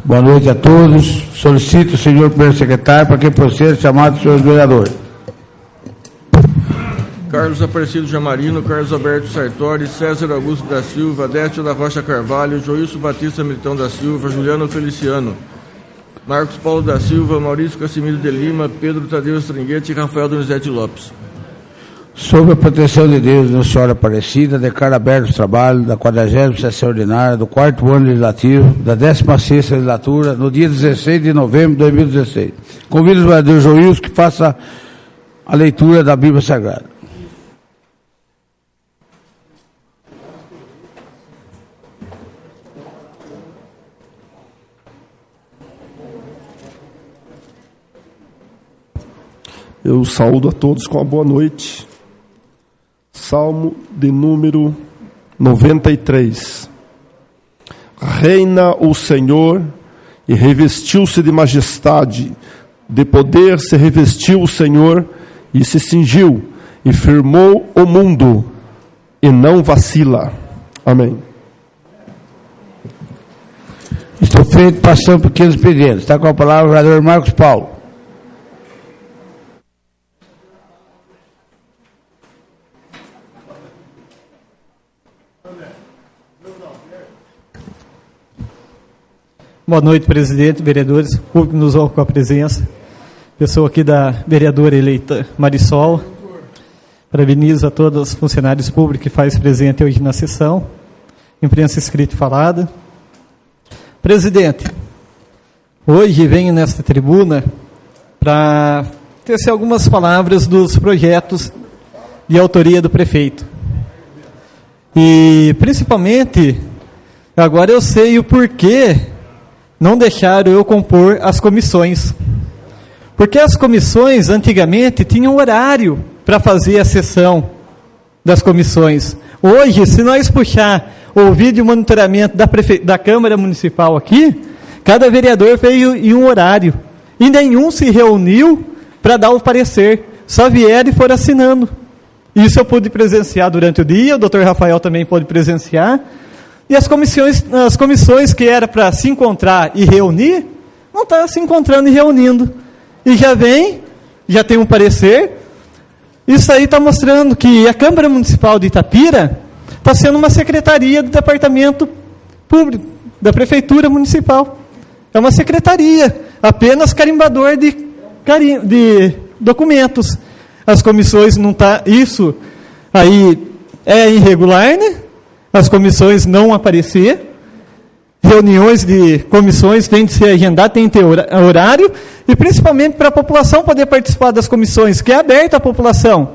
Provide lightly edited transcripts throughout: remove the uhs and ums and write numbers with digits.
Boa noite a todos. Solicito o senhor primeiro secretário para que proceda chamado dos senhores vereadores. Carlos Aparecido Jamarino, Carlos Alberto Sartori, César Augusto da Silva, Décio da Rocha Carvalho, Joilson Batista Militão da Silva, Juliano Feliciano, Marcos Paulo da Silva, Maurício Casimiro de Lima, Pedro Tadeu Stringuete e Rafael Donizete Lopes. Sob a proteção de Deus, Nossa Senhora Aparecida, declaro aberto os trabalhos da 40ª sessão ordinária do 4º ano legislativo da 16ª legislatura, no dia 16 de novembro de 2016. Convido o vereador Joilson que faça a leitura da Bíblia Sagrada. Eu saúdo a todos com a boa noite. Salmo de número 93. Reina o Senhor e revestiu-se de majestade, de poder se revestiu o Senhor e se cingiu e firmou o mundo e não vacila. Amém. Estou feito, passando por pequenos expedientes. Está com a palavra o vereador Marcos Paulo. Boa noite, presidente, vereadores, público nos honra com a presença. Pessoa aqui da vereadora eleita Marisol. Parabenizo a todos os funcionários públicos que faz presente hoje na sessão. Imprensa escrita e falada. Presidente, hoje venho nesta tribuna para tecer algumas palavras dos projetos de autoria do prefeito. E, principalmente, agora eu sei o porquê não deixaram eu compor as comissões. Porque as comissões, antigamente, tinham horário para fazer a sessão das comissões. Hoje, se nós puxar o vídeo monitoramento da Câmara Municipal aqui, cada vereador veio em um horário. E nenhum se reuniu para dar o parecer. Só vieram e foram assinando. Isso eu pude presenciar durante o dia, o doutor Rafael também pôde presenciar. E as comissões que era para se encontrar e reunir, não está se encontrando e reunindo. E já tem um parecer. Isso aí está mostrando que a Câmara Municipal de Itapira está sendo uma secretaria do Departamento Público, da Prefeitura Municipal. É uma secretaria, apenas carimbador de documentos. As comissões não estão... Isso aí é irregular, né? As comissões não aparecer, reuniões de comissões têm de ser agendadas, tem que ter horário, e principalmente para a população poder participar das comissões, que é aberta à população.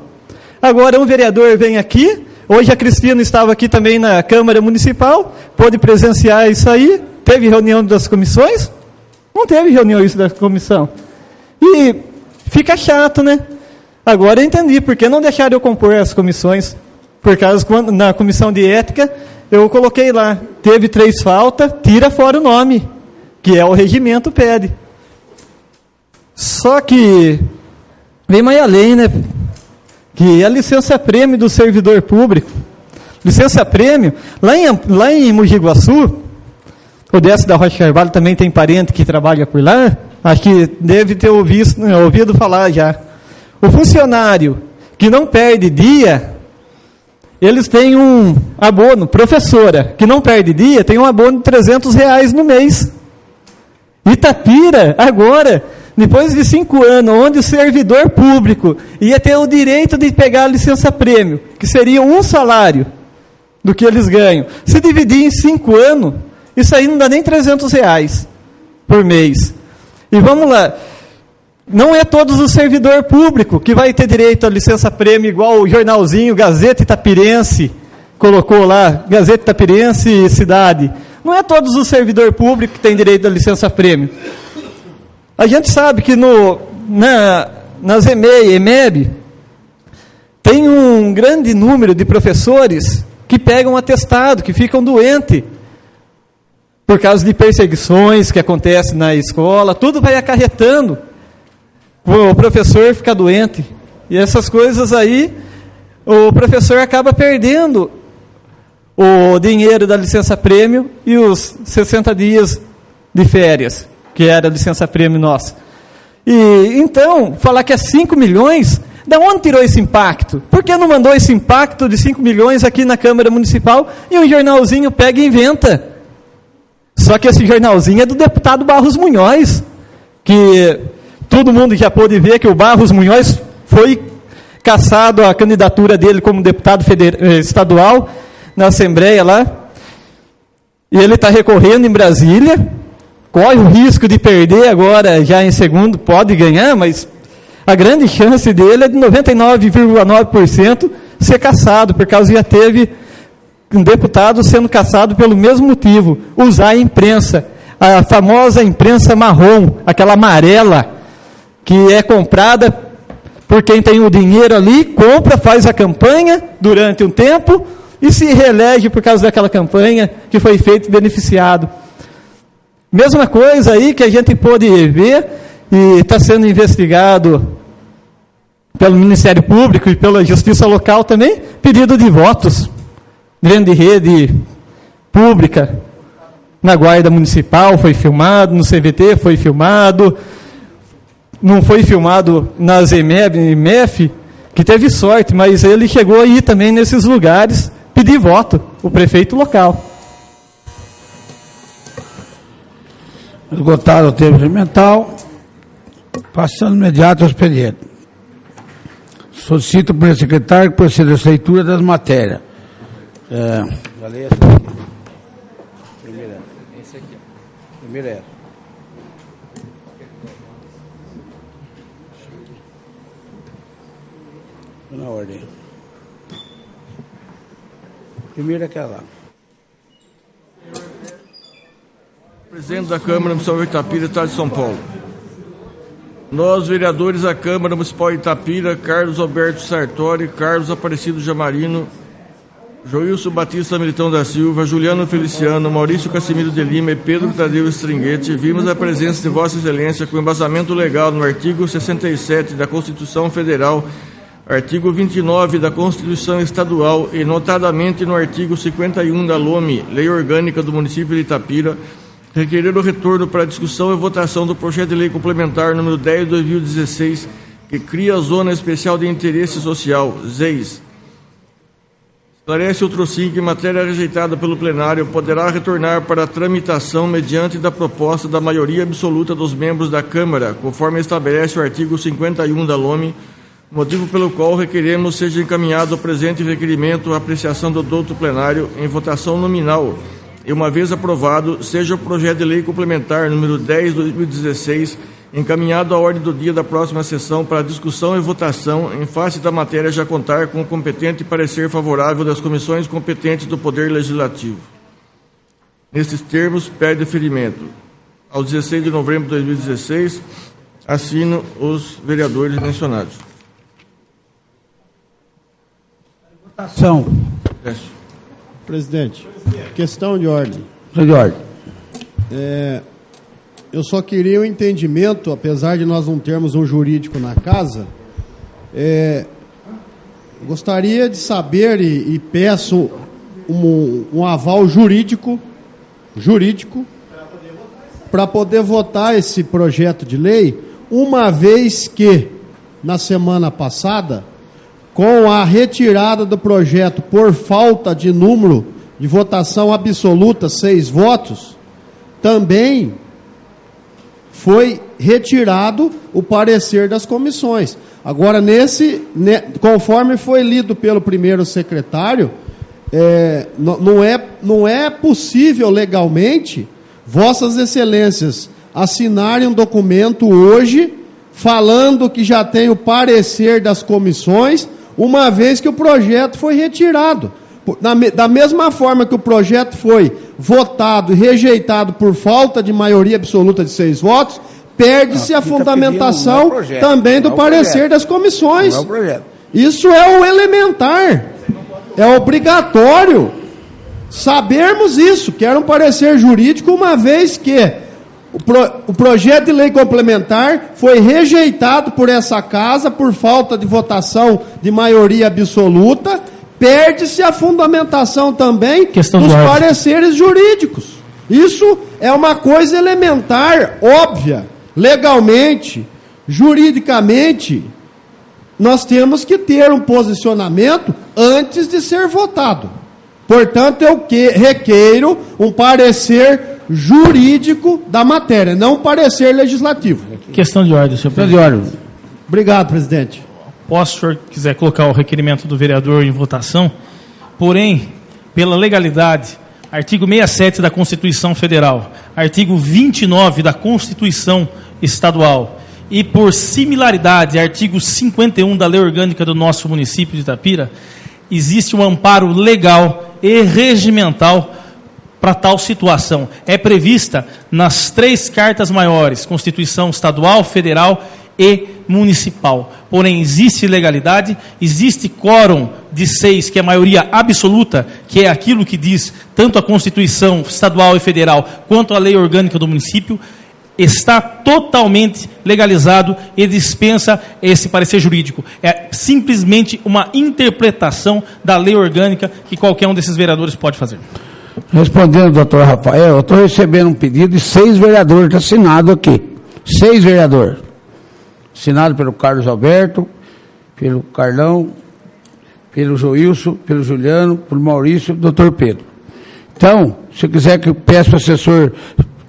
Agora um vereador vem aqui, hoje a Cristina estava aqui também na Câmara Municipal, pôde presenciar isso aí, teve reunião das comissões? Não teve reunião da comissão. E fica chato, né? Agora eu entendi, por que não deixaram eu compor as comissões? Por causa, na comissão de ética, eu coloquei lá, teve 3 faltas, tira fora o nome, que é o regimento pede. Só que, vem mais além, né? Que a licença-prêmio do servidor público, licença-prêmio, lá em Mogi Guaçu, o Décio da Rocha Carvalho também tem parente que trabalha por lá, acho que deve ter ouvido falar já. O funcionário que não perde dia, eles têm um abono, professora, que não perde dia, tem um abono de R$300 no mês. Itapira, agora, depois de 5 anos, onde o servidor público ia ter o direito de pegar a licença-prêmio, que seria um salário do que eles ganham. Se dividir em 5 anos, isso aí não dá nem R$300 por mês. E vamos lá. Não é todos os servidores públicos que vai ter direito à licença-prêmio, igual o jornalzinho Gazeta Itapirense colocou lá, Gazeta Itapirense e Cidade. Não é todos os servidores públicos que têm direito à licença-prêmio. A gente sabe que nas EMEI, EMEB, tem um grande número de professores que pegam atestado, que ficam doentes, por causa de perseguições que acontecem na escola, tudo vai acarretando. O professor fica doente, e essas coisas aí, o professor acaba perdendo o dinheiro da licença-prêmio e os 60 dias de férias, que era a licença-prêmio nossa. E então, falar que é 5 milhões, da onde tirou esse impacto? Por que não mandou esse impacto de 5 milhões aqui na Câmara Municipal e um jornalzinho pega e inventa? Só que esse jornalzinho é do deputado Barros Munhoz, que todo mundo já pôde ver que o Barros Munhoz foi cassado a candidatura dele como deputado estadual na Assembleia lá, e ele está recorrendo em Brasília, corre o risco de perder agora já em segundo, pode ganhar, mas a grande chance dele é de 99,9% ser cassado, por causa que já teve um deputado sendo cassado pelo mesmo motivo, usar a imprensa, a famosa imprensa marrom, aquela amarela, que é comprada por quem tem o dinheiro ali, compra, faz a campanha durante um tempo e se reelege por causa daquela campanha que foi feita e beneficiado. Mesma coisa aí que a gente pôde ver e está sendo investigado pelo Ministério Público e pela Justiça Local também, pedido de votos. Grande rede pública, na Guarda Municipal foi filmado, no CVT foi filmado, não foi filmado nas EMEF, que teve sorte, mas ele chegou aí também nesses lugares, pedir voto, o prefeito local. Esgotado o tempo mental, passando imediato ao expediente. Solicito para o secretário que proceda a leitura das matérias. Já leio essa aqui. Primeira. Esse aqui. Primeira é essa. Na ordem. Primeira é aquela. Presidente da Câmara Municipal de Itapira, Estado de São Paulo. Nós, vereadores da Câmara Municipal de Itapira, Carlos Alberto Sartori, Carlos Aparecido Jamarino, Joilson Batista Militão da Silva, Juliano Feliciano, Maurício Casimiro de Lima e Pedro Tadeu Stringuete, vimos a presença de Vossa Excelência com embasamento legal no artigo 67 da Constituição Federal, artigo 29 da Constituição Estadual e, notadamente, no artigo 51 da LOME, Lei Orgânica do Município de Itapira, requerer o retorno para discussão e votação do projeto de lei complementar número 10 de 2016, que cria a Zona Especial de Interesse Social, ZEIS. Esclarece outro sim que matéria rejeitada pelo plenário poderá retornar para a tramitação mediante da proposta da maioria absoluta dos membros da Câmara, conforme estabelece o artigo 51 da LOME, motivo pelo qual requeremos seja encaminhado o presente requerimento à apreciação do douto plenário em votação nominal e, uma vez aprovado, seja o projeto de lei complementar número 10 de 2016 encaminhado à ordem do dia da próxima sessão para discussão e votação em face da matéria já contar com o competente parecer favorável das comissões competentes do Poder Legislativo. Nestes termos, pede deferimento. Ao 16 de novembro de 2016, assino os vereadores mencionados. Votação. Presidente, questão de ordem. De ordem. Eu só queria um entendimento, apesar de nós não termos um jurídico na casa, gostaria de saber e peço um aval jurídico para poder votar esse projeto de lei, uma vez que, na semana passada, com a retirada do projeto por falta de número de votação absoluta, 6 votos, também foi retirado o parecer das comissões. Agora, conforme foi lido pelo primeiro secretário, não é possível legalmente Vossas Excelências assinarem um documento hoje falando que já tem o parecer das comissões, uma vez que o projeto foi retirado. Da mesma forma que o projeto foi votado e rejeitado por falta de maioria absoluta de 6 votos, perde-se a fundamentação também do parecer das comissões. Isso é o elementar, é obrigatório sabermos isso, que era um parecer jurídico, uma vez que o projeto de lei complementar foi rejeitado por essa casa por falta de votação de maioria absoluta, perde-se a fundamentação também dos pareceres jurídicos. Isso é uma coisa elementar, óbvia. Legalmente, juridicamente, nós temos que ter um posicionamento antes de ser votado. Portanto, eu requeiro um parecer jurídico da matéria, não um parecer legislativo. Questão de ordem, senhor presidente. Obrigado, presidente. Posso, se o senhor quiser colocar o requerimento do vereador em votação, porém, pela legalidade, artigo 67 da Constituição Federal, artigo 29 da Constituição Estadual e, por similaridade, artigo 51 da Lei Orgânica do nosso município de Itapira, existe um amparo legal e regimental para tal situação. É prevista nas 3 cartas maiores, Constituição Estadual, Federal e Municipal. Porém, existe legalidade, existe quórum de 6, que é a maioria absoluta, que é aquilo que diz tanto a Constituição Estadual e Federal, quanto a Lei Orgânica do município, está totalmente legalizado e dispensa esse parecer jurídico. É simplesmente uma interpretação da lei orgânica que qualquer um desses vereadores pode fazer. Respondendo, doutor Rafael, eu estou recebendo um pedido de 6 vereadores assinados aqui. 6 vereadores. Assinado pelo Carlos Alberto, pelo Carlão, pelo Joilson, pelo Juliano, pelo Maurício e doutor Pedro. Então, se quiser que eu peça para o assessor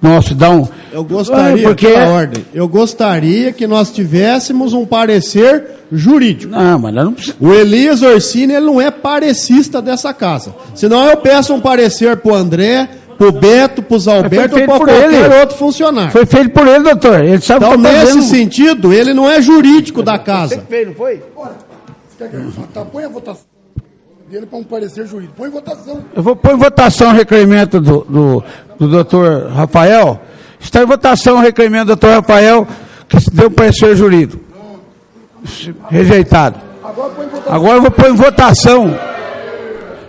nosso dar um... Eu gostaria, pela ordem, eu gostaria que nós tivéssemos um parecer jurídico. Não, mas não precisa. O Elias Orsini, ele não é parecista dessa casa. Senão eu peço um parecer para o André, para o Beto, para o Zalberto ou para qualquer outro funcionário. Foi feito por ele, doutor. Ele sabe então, o que está fazendo. nesse sentido, ele não é jurídico da casa. Você fez, não foi? Põe a votação dele para um parecer jurídico. Põe em votação. Eu vou pôr em votação o requerimento do doutor Rafael. Está em votação o requerimento do doutor Rafael, que deu parecer jurídico. Rejeitado. Agora eu vou pôr em votação.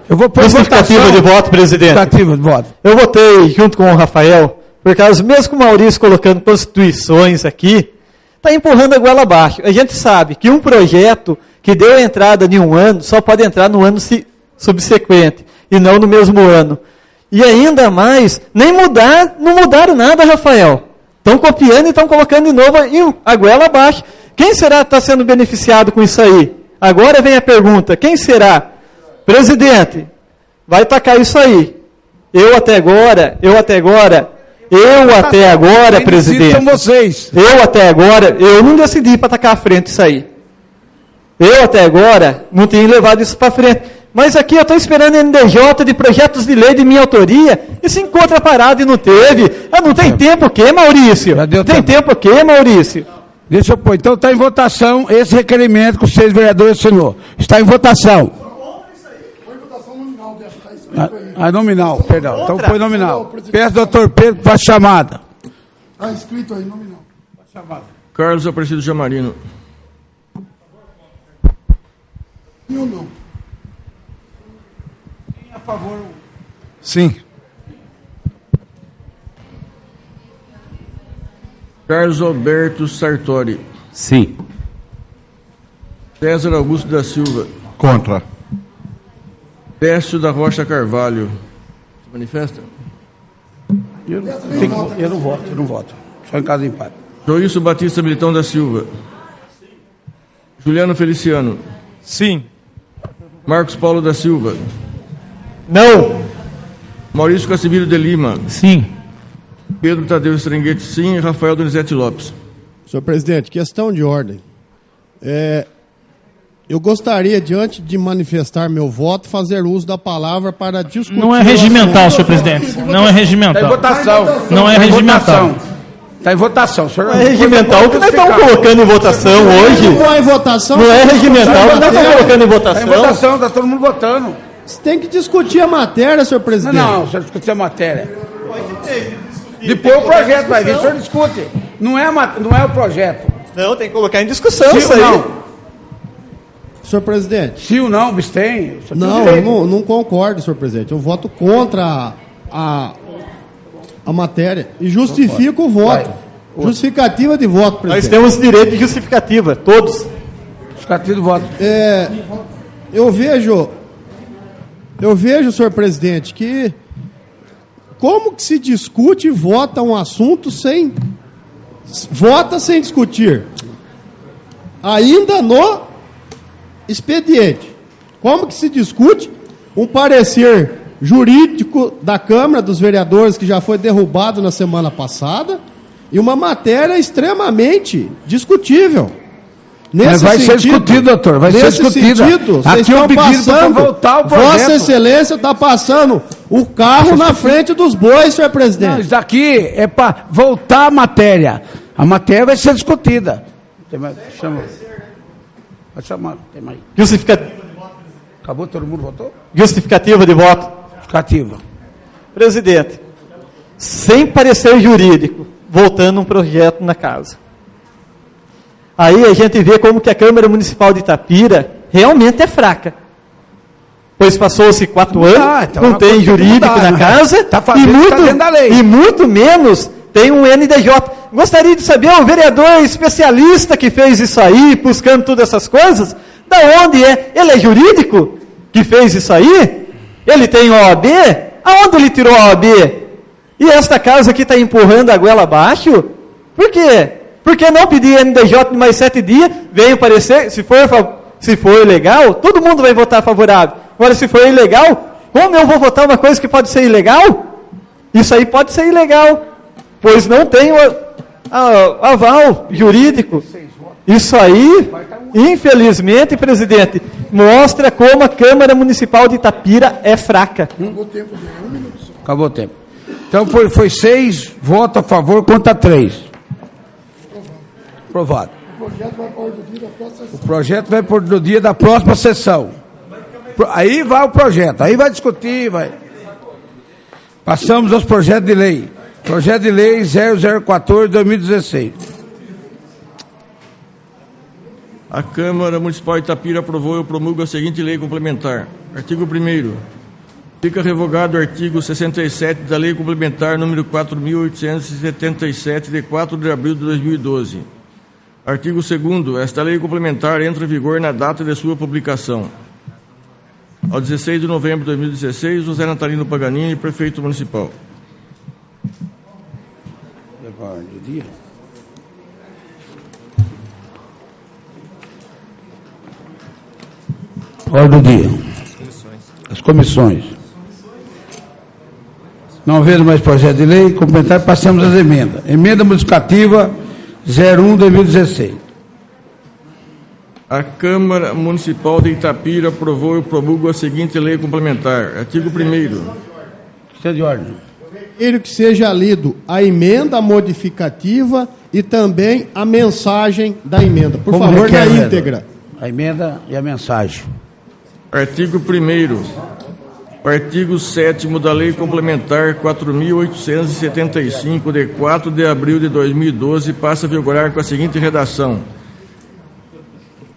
Eu vou pôr em justificativa de voto, presidente. Justificativa de voto. Eu votei junto com o Rafael, por causa, mesmo com o Maurício colocando constituições aqui, está empurrando a goela abaixo. A gente sabe que um projeto que deu entrada em um ano, só pode entrar no ano subsequente, e não no mesmo ano. E ainda mais, nem mudar, não mudaram nada, Rafael. Estão copiando e estão colocando de novo a goela abaixo. Quem será que está sendo beneficiado com isso aí? Agora vem a pergunta, quem será? Presidente, vai tacar isso aí. Eu até agora, presidente. São vocês. Eu até agora, eu não decidi para tacar à frente isso aí. Eu até agora não tenho levado isso para frente. Mas aqui eu estou esperando NDJ de projetos de lei de minha autoria e se encontra parado e não teve. Não tem tempo o quê, Maurício? Tem tempo o quê, Maurício? Deixa eu pôr. Então está em votação esse requerimento que os 6 vereadores assinou. Está em votação. Põe votação nominal dessa. Está escrito aí. Nominal, perdão. Então põe nominal. Peço ao doutor Pedro para a chamada. Está escrito aí, nominal. Carlos Aparecido Jamarino. Sim ou não? A favor. Sim. Carlos Alberto Sartori. Sim. César Augusto da Silva. Contra. Décio da Rocha Carvalho. Se manifesta? Eu não voto. Só em caso de empate. Joilson Batista Militão da Silva. Juliano Feliciano. Sim. Marcos Paulo da Silva. Não. Maurício Casimiro de Lima. Sim. Pedro Tadeu Estrenguete, sim. E Rafael Donizete Lopes. Senhor presidente, questão de ordem. Eu gostaria, diante de manifestar meu voto, fazer uso da palavra para discutir... Não é regimental, senhor presidente. Não é regimental. Está em votação. Não é regimental. Está em votação, senhor. Não é regimental. O que nós estamos colocando em votação hoje? Não é votação. Não é regimental. O que nós estamos colocando em votação? Está em votação, está todo mundo votando. Você tem que discutir a matéria, senhor presidente. Não, senhor discutir a matéria. Depois o projeto vai vir, o senhor discute. Não é o projeto. Não, tem que colocar em discussão Sim isso ou aí. não? Senhor presidente. Sim ou não, Bistém? Não, eu não concordo, senhor presidente. Eu voto contra a matéria e justifico o voto. Justificativa de voto, presidente. Nós temos direito de justificativa, todos. Justificativa de voto. Eu vejo, senhor presidente, que como que se discute e vota um assunto sem discutir? Ainda no expediente. Como que se discute um parecer jurídico da Câmara dos Vereadores que já foi derrubado na semana passada e uma matéria extremamente discutível? Mas vai ser discutido, doutor, vai ser discutido. Aqui o pedido para voltar o projeto. Vossa Excelência está passando o carro na frente dos bois, senhor presidente. Não, isso daqui é para voltar a matéria. A matéria vai ser discutida. Tem mais? Chama. Vai chamar. Tem mais. Justificativa. Acabou? Todo mundo votou? Justificativa de voto. Justificativa. Presidente, sem parecer jurídico, voltando um projeto na casa. Aí a gente vê como que a Câmara Municipal de Itapira realmente é fraca. Pois passou-se 4 anos, então não tem jurídico na casa, e muito menos tem um NDJ. Gostaria de saber, o vereador especialista que fez isso aí, buscando todas essas coisas, da onde é? Ele é jurídico que fez isso aí? Ele tem OAB? Aonde ele tirou a OAB? E esta casa aqui está empurrando a goela abaixo? Por quê? Por que não pedir NDJ de mais 7 dias? Venha parecer, se for legal, todo mundo vai votar favorável. Agora, se for ilegal, como eu vou votar uma coisa que pode ser ilegal? Isso aí pode ser ilegal, pois não tem aval jurídico. Isso aí, infelizmente, presidente, mostra como a Câmara Municipal de Itapira é fraca. Acabou o tempo dele, 1 minuto só. Acabou o tempo. Então foi 6 votos a favor contra 3. Aprovado. O projeto vai por do dia da próxima sessão. Aí vai o projeto, aí vai discutir, vai. Passamos aos projetos de lei. Projeto de lei 0014/2016. A Câmara Municipal de Itapira aprovou e promulga a seguinte lei complementar. Artigo 1º. Fica revogado o artigo 67 da Lei Complementar número 4.877, de 4 de abril de 2012. Artigo 2º. Esta lei complementar entra em vigor na data de sua publicação. Ao 16 de novembro de 2016, José Natalino Paganini, prefeito municipal. Ordem do dia. As comissões. Não havendo mais projeto de lei complementar, passamos às emendas. Emenda modificativa 01/2016. A Câmara Municipal de Itapira aprovou e promulga a seguinte lei complementar. Artigo 1º. Está de ordem. Quero que seja lido a emenda modificativa e também a mensagem da emenda. Por favor, na íntegra. A emenda e a mensagem. Artigo 1º. O artigo 7º da Lei Complementar 4.875, de 4 de abril de 2012, passa a vigorar com a seguinte redação.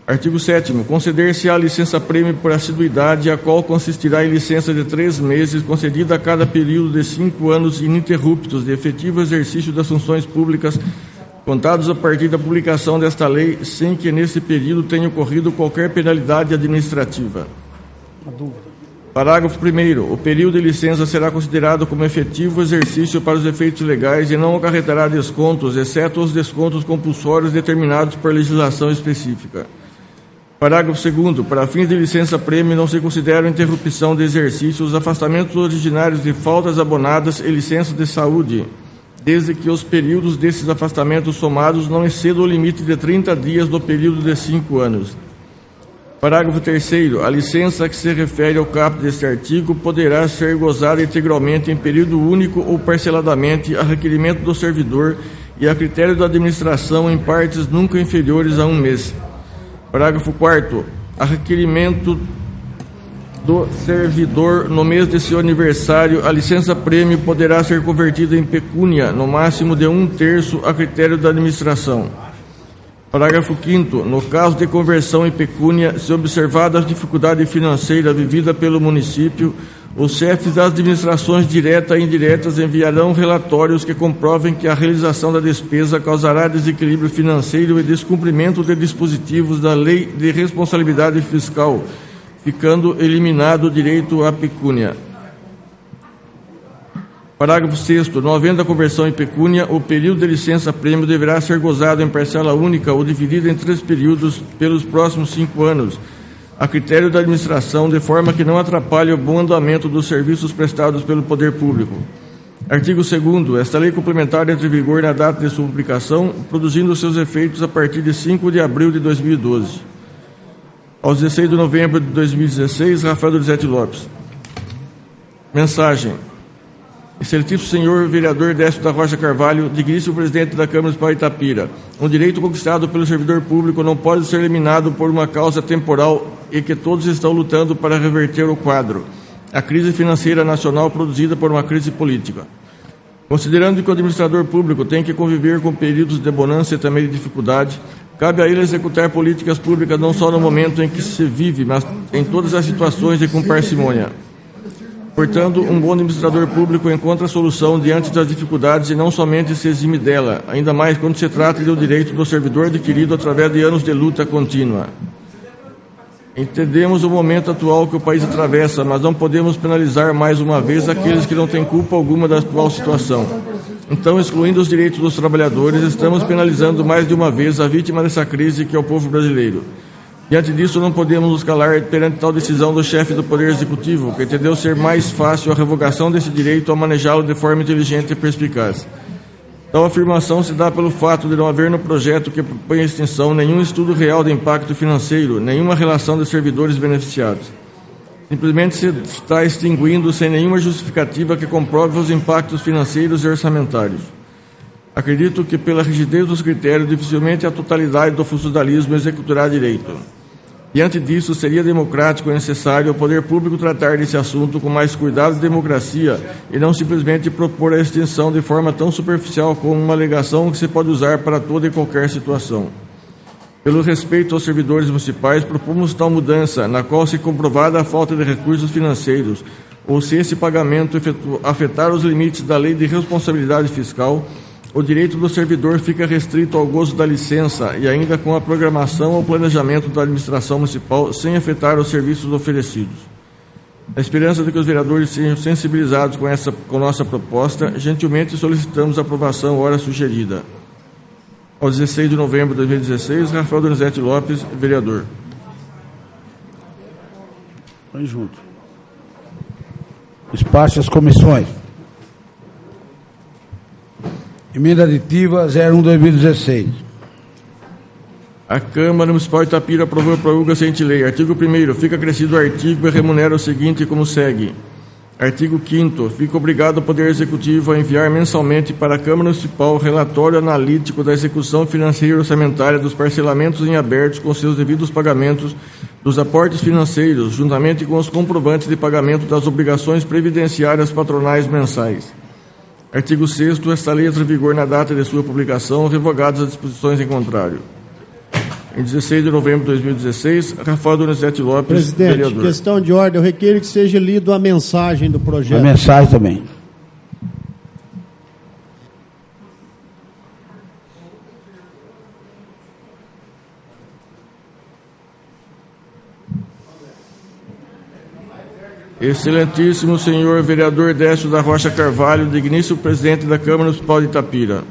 Artigo 7º. Conceder-se-á licença-prêmio por assiduidade, a qual consistirá em licença de 3 meses, concedida a cada período de 5 anos ininterruptos de efetivo exercício das funções públicas, contados a partir da publicação desta lei, sem que nesse período tenha ocorrido qualquer penalidade administrativa. Parágrafo 1º. O período de licença será considerado como efetivo exercício para os efeitos legais e não acarretará descontos, exceto os descontos compulsórios determinados por legislação específica. Parágrafo 2º. Para fins de licença-prêmio, não se consideram interrupção de exercício os afastamentos originários de faltas abonadas e licenças de saúde, desde que os períodos desses afastamentos somados não excedam o limite de 30 dias do período de 5 anos. Parágrafo 3º. A licença que se refere ao caput deste artigo poderá ser gozada integralmente em período único ou parceladamente a requerimento do servidor e a critério da administração em partes nunca inferiores a 1 mês. Parágrafo 4º. A requerimento do servidor no mês de seu aniversário, a licença-prêmio poderá ser convertida em pecúnia, no máximo de 1/3 a critério da administração. Parágrafo 5º. No caso de conversão em pecúnia, se observada a dificuldade financeira vivida pelo município, os chefes das administrações diretas e indiretas enviarão relatórios que comprovem que a realização da despesa causará desequilíbrio financeiro e descumprimento de dispositivos da Lei de Responsabilidade Fiscal, ficando eliminado o direito à pecúnia. Parágrafo 6º. Não havendo a conversão em pecúnia, o período de licença-prêmio deverá ser gozado em parcela única ou dividido em 3 períodos pelos próximos 5 anos, a critério da administração, de forma que não atrapalhe o bom andamento dos serviços prestados pelo poder público. Artigo 2º. Esta lei complementar entra em vigor na data de sua publicação, produzindo seus efeitos a partir de 5 de abril de 2012. Aos 16 de novembro de 2016, Rafael Donizete Lopes. Mensagem. Excelentíssimo senhor vereador Décio da Rocha Carvalho, digníssimo presidente da Câmara Municipal de Itapira, um direito conquistado pelo servidor público não pode ser eliminado por uma causa temporal e que todos estão lutando para reverter o quadro, a crise financeira nacional produzida por uma crise política. Considerando que o administrador público tem que conviver com períodos de bonança e também de dificuldade, cabe a ele executar políticas públicas não só no momento em que se vive, mas em todas as situações e com parcimônia. Portanto, um bom administrador público encontra a solução diante das dificuldades e não somente se exime dela, ainda mais quando se trata de um direito do servidor adquirido através de anos de luta contínua. Entendemos o momento atual que o país atravessa, mas não podemos penalizar mais uma vez aqueles que não têm culpa alguma da atual situação. Então, excluindo os direitos dos trabalhadores, estamos penalizando mais de uma vez a vítima dessa crise, que é o povo brasileiro. Diante disso, não podemos nos calar perante tal decisão do chefe do Poder Executivo, que entendeu ser mais fácil a revogação desse direito ao manejá-lo de forma inteligente e perspicaz. Tal afirmação se dá pelo fato de não haver no projeto que propõe a extinção nenhum estudo real de impacto financeiro, nenhuma relação de servidores beneficiados. Simplesmente se está extinguindo sem nenhuma justificativa que comprove os impactos financeiros e orçamentários. Acredito que, pela rigidez dos critérios, dificilmente a totalidade do funcionalismo executará direito. Diante disso, seria democrático e necessário o poder público tratar desse assunto com mais cuidado e democracia e não simplesmente propor a extinção de forma tão superficial como uma alegação que se pode usar para toda e qualquer situação. Pelo respeito aos servidores municipais, propomos tal mudança, na qual, se comprovada a falta de recursos financeiros ou se esse pagamento afetar os limites da Lei de Responsabilidade Fiscal, o direito do servidor fica restrito ao gozo da licença e ainda com a programação ou planejamento da administração municipal, sem afetar os serviços oferecidos. Na esperança de que os vereadores sejam sensibilizados com nossa proposta, gentilmente solicitamos a aprovação à hora sugerida. Ao 16 de novembro de 2016, Rafael Donizete Lopes, vereador. Põe junto. Espaço às comissões. Emenda aditiva 01/2016. A Câmara Municipal de Itapira aprovou a prorrogação seguinte lei. Artigo 1º. Fica acrescido o artigo e remunera o seguinte como segue. Artigo 5º. Fica obrigado o Poder Executivo a enviar mensalmente para a Câmara Municipal relatório analítico da execução financeira e orçamentária dos parcelamentos em abertos com seus devidos pagamentos dos aportes financeiros, juntamente com os comprovantes de pagamento das obrigações previdenciárias patronais mensais. Artigo 6º. Esta lei entra em vigor na data de sua publicação, revogadas as disposições em contrário. Em 16 de novembro de 2016, Rafael Donizete Lopes, presidente, vereador. Questão de ordem, eu requeiro que seja lido a mensagem do projeto. A mensagem também. Excelentíssimo senhor vereador Décio da Rocha Carvalho, digníssimo presidente da Câmara Municipal de Itapira.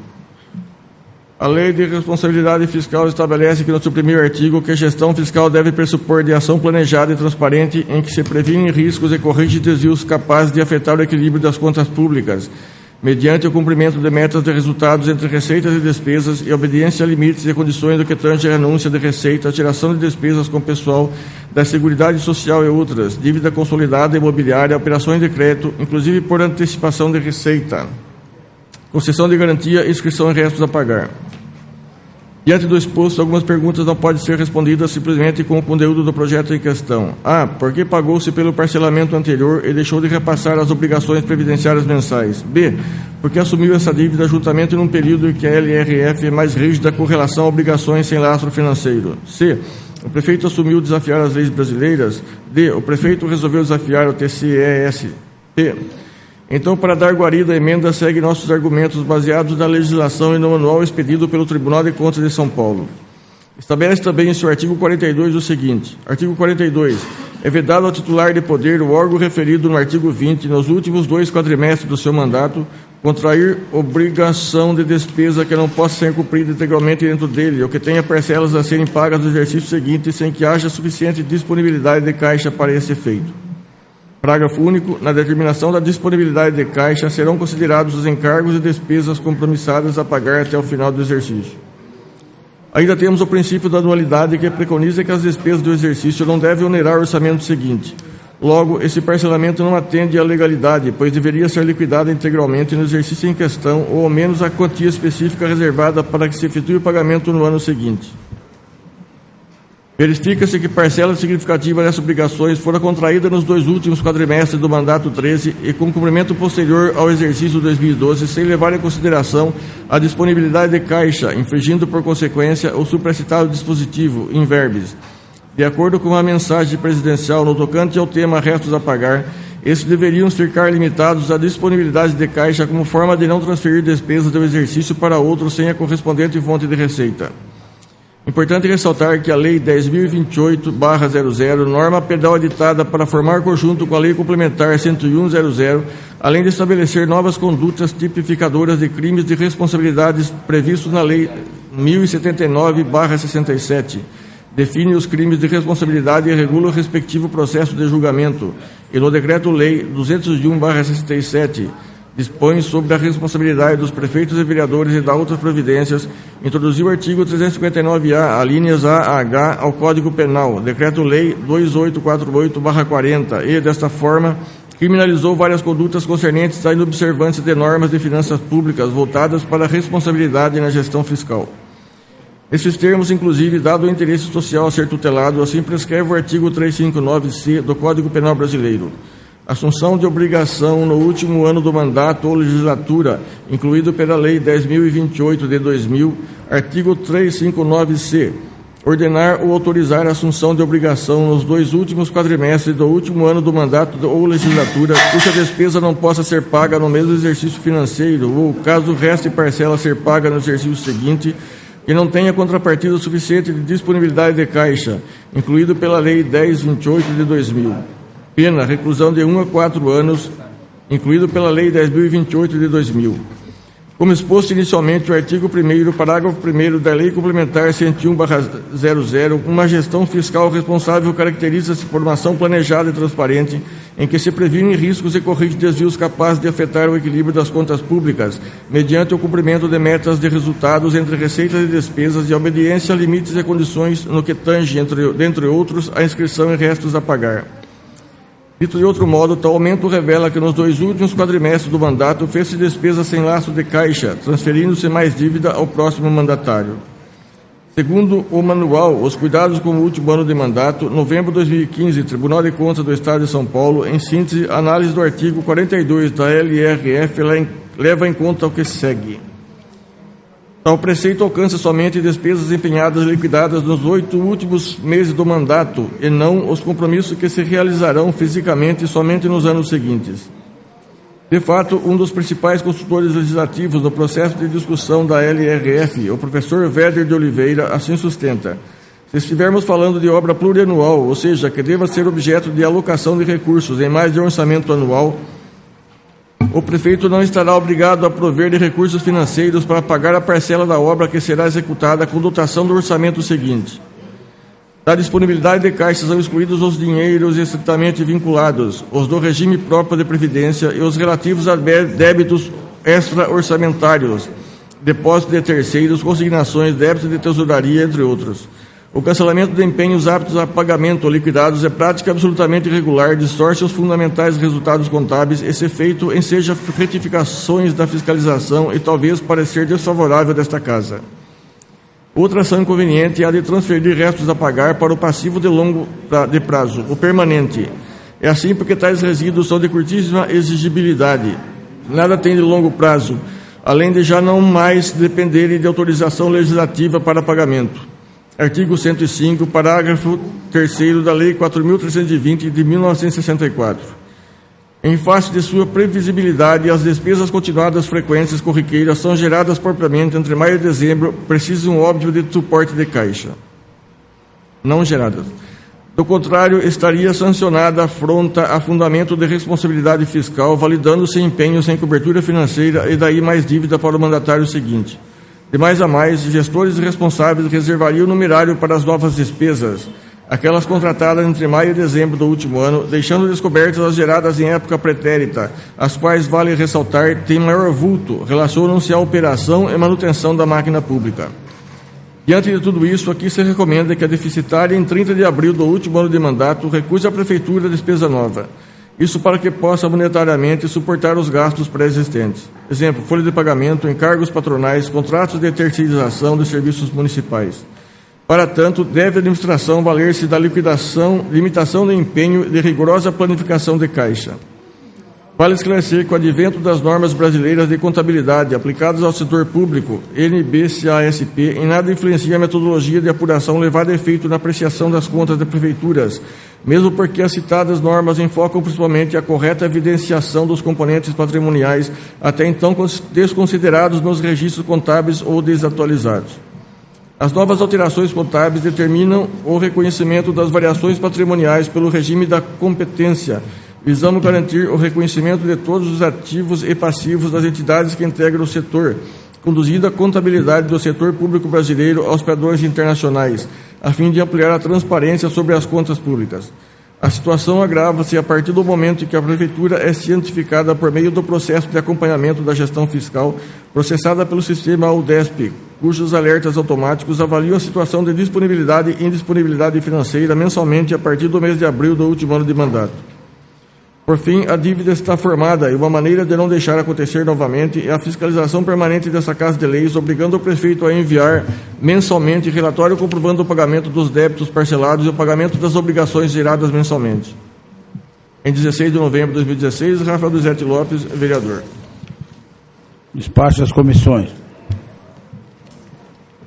A Lei de Responsabilidade Fiscal estabelece que, no seu primeiro artigo, que a gestão fiscal deve pressupor de ação planejada e transparente em que se previnem riscos e corrige desvios capazes de afetar o equilíbrio das contas públicas, mediante o cumprimento de metas de resultados entre receitas e despesas e obediência a limites e condições do que tange a renúncia de receita, tiração de despesas com pessoal, da Seguridade Social e outras, dívida consolidada imobiliária, operações de crédito, inclusive por antecipação de receita, concessão de garantia e inscrição em restos a pagar. Diante do exposto, algumas perguntas não podem ser respondidas simplesmente com o conteúdo do projeto em questão. A. Por que pagou-se pelo parcelamento anterior e deixou de repassar as obrigações previdenciárias mensais? B. Por que assumiu essa dívida juntamente num período em que a LRF é mais rígida com relação a obrigações sem lastro financeiro? C. O prefeito assumiu desafiar as leis brasileiras? D. O prefeito resolveu desafiar o TCESP? Então, para dar guarida à emenda, segue nossos argumentos baseados na legislação e no manual expedido pelo Tribunal de Contas de São Paulo. Estabelece também em seu artigo 42 o seguinte. Artigo 42. é vedado ao titular de poder o órgão referido no artigo 20, nos últimos 2 quadrimestres do seu mandato, contrair obrigação de despesa que não possa ser cumprida integralmente dentro dele, ou que tenha parcelas a serem pagas no exercício seguinte, sem que haja suficiente disponibilidade de caixa para esse efeito. Parágrafo único. Na determinação da disponibilidade de caixa serão considerados os encargos e despesas compromissadas a pagar até o final do exercício. Ainda temos o princípio da anualidade, que preconiza que as despesas do exercício não devem onerar o orçamento seguinte. Logo, esse parcelamento não atende à legalidade, pois deveria ser liquidado integralmente no exercício em questão, ou ao menos a quantia específica reservada para que se efetue o pagamento no ano seguinte. Verifica-se que parcela significativa dessas obrigações fora contraída nos 2 últimos quadrimestres do mandato 13 e com cumprimento posterior ao exercício 2012, sem levar em consideração a disponibilidade de caixa, infringindo por consequência o supracitado dispositivo, in verbis. De acordo com a mensagem presidencial no tocante ao tema restos a pagar, esses deveriam ficar limitados à disponibilidade de caixa como forma de não transferir despesas do exercício para outro sem a correspondente fonte de receita. Importante ressaltar que a Lei 10.028/00, norma penal editada para formar conjunto com a Lei Complementar 101/00, além de estabelecer novas condutas tipificadoras de crimes de responsabilidades previstos na Lei 1079/67, define os crimes de responsabilidade e regula o respectivo processo de julgamento, e no Decreto-Lei 201/67, dispõe sobre a responsabilidade dos prefeitos e vereadores e dá outras providências, introduziu o artigo 359-A, alíneas A a H, ao Código Penal, Decreto-Lei 2848/40, e, desta forma, criminalizou várias condutas concernentes à inobservância de normas de finanças públicas voltadas para a responsabilidade na gestão fiscal. Nesses termos, inclusive, dado o interesse social a ser tutelado, assim prescreve o artigo 359-C do Código Penal Brasileiro. Assunção de obrigação no último ano do mandato ou legislatura, incluído pela Lei 10.028 de 2000, artigo 359-C. Ordenar ou autorizar a assunção de obrigação nos 2 últimos quadrimestres do último ano do mandato ou legislatura, cuja despesa não possa ser paga no mesmo exercício financeiro, ou, caso reste parcela ser paga no exercício seguinte, que não tenha contrapartida suficiente de disponibilidade de caixa, incluído pela Lei 10.028 de 2000. Pena, reclusão de 1 a 4 anos, incluído pela Lei 10.028 de 2000. Como exposto inicialmente, o artigo 1º, parágrafo 1º da Lei Complementar 101/00, uma gestão fiscal responsável caracteriza-se por uma ação planejada e transparente, em que se previnem riscos e corrige desvios capazes de afetar o equilíbrio das contas públicas, mediante o cumprimento de metas de resultados entre receitas e despesas e a obediência a limites e condições no que tange, dentre outros, a inscrição em restos a pagar. Dito de outro modo, tal aumento revela que nos 2 últimos quadrimestres do mandato fez-se despesa sem laço de caixa, transferindo-se mais dívida ao próximo mandatário. Segundo o manual, os cuidados com o último ano de mandato, novembro de 2015, Tribunal de Contas do Estado de São Paulo, em síntese, análise do artigo 42 da LRF leva em conta o que segue. Tal preceito alcança somente despesas empenhadas e liquidadas nos 8 últimos meses do mandato, e não os compromissos que se realizarão fisicamente somente nos anos seguintes. De fato, um dos principais consultores legislativos no processo de discussão da LRF, o professor Véder de Oliveira, assim sustenta: se estivermos falando de obra plurianual, ou seja, que deva ser objeto de alocação de recursos em mais de um orçamento anual, o prefeito não estará obrigado a prover de recursos financeiros para pagar a parcela da obra que será executada com dotação do orçamento seguinte. Da disponibilidade de caixa são excluídos os dinheiros estritamente vinculados, os do regime próprio de previdência e os relativos a débitos extra-orçamentários, depósitos de terceiros, consignações, débitos de tesouraria, entre outros. O cancelamento de empenhos aptos a pagamento ou liquidados é prática absolutamente irregular, distorce os fundamentais resultados contábeis e, se feito, enseja retificações da fiscalização e talvez parecer desfavorável desta Casa. Outra ação inconveniente é a de transferir restos a pagar para o passivo de prazo, o permanente. É assim porque tais resíduos são de curtíssima exigibilidade. Nada tem de longo prazo, além de já não mais dependerem de autorização legislativa para pagamento. Artigo 105, parágrafo 3º da Lei 4.320 de 1964. Em face de sua previsibilidade, as despesas continuadas frequentes corriqueiras são geradas propriamente entre maio e dezembro, precisam óbvio de suporte de caixa. Não geradas. Do contrário, estaria sancionada a afronta a fundamento de responsabilidade fiscal, validando-se empenho sem cobertura financeira e daí mais dívida para o mandatário seguinte. De mais a mais, gestores responsáveis reservariam o numerário para as novas despesas, aquelas contratadas entre maio e dezembro do último ano, deixando descobertas as geradas em época pretérita, as quais, vale ressaltar, têm maior vulto, relacionam-se à operação e manutenção da máquina pública. Diante de tudo isso, aqui se recomenda que a deficitária, em 30 de abril do último ano de mandato, recuse à Prefeitura a despesa nova. Isso para que possa monetariamente suportar os gastos pré-existentes. Exemplo, folha de pagamento, encargos patronais, contratos de terceirização de serviços municipais. Para tanto, deve a administração valer-se da limitação de empenho e de rigorosa planificação de caixa. Vale esclarecer que o advento das normas brasileiras de contabilidade aplicadas ao setor público, NBCASP, em nada influencia a metodologia de apuração levada a efeito na apreciação das contas de prefeituras, mesmo porque as citadas normas enfocam principalmente a correta evidenciação dos componentes patrimoniais, até então desconsiderados nos registros contábeis ou desatualizados. As novas alterações contábeis determinam o reconhecimento das variações patrimoniais pelo regime da competência, visando garantir o reconhecimento de todos os ativos e passivos das entidades que integram o setor, conduzindo a contabilidade do setor público brasileiro aos padrões internacionais, a fim de ampliar a transparência sobre as contas públicas. A situação agrava-se a partir do momento em que a Prefeitura é cientificada por meio do processo de acompanhamento da gestão fiscal, processada pelo sistema UDESP, cujos alertas automáticos avaliam a situação de disponibilidade e indisponibilidade financeira mensalmente a partir do mês de abril do último ano de mandato. Por fim, a dívida está formada e uma maneira de não deixar acontecer novamente é a fiscalização permanente dessa Casa de Leis, obrigando o prefeito a enviar mensalmente relatório comprovando o pagamento dos débitos parcelados e o pagamento das obrigações geradas mensalmente. Em 16 de novembro de 2016, Rafael Duzete Lopes, vereador. Despacho das comissões.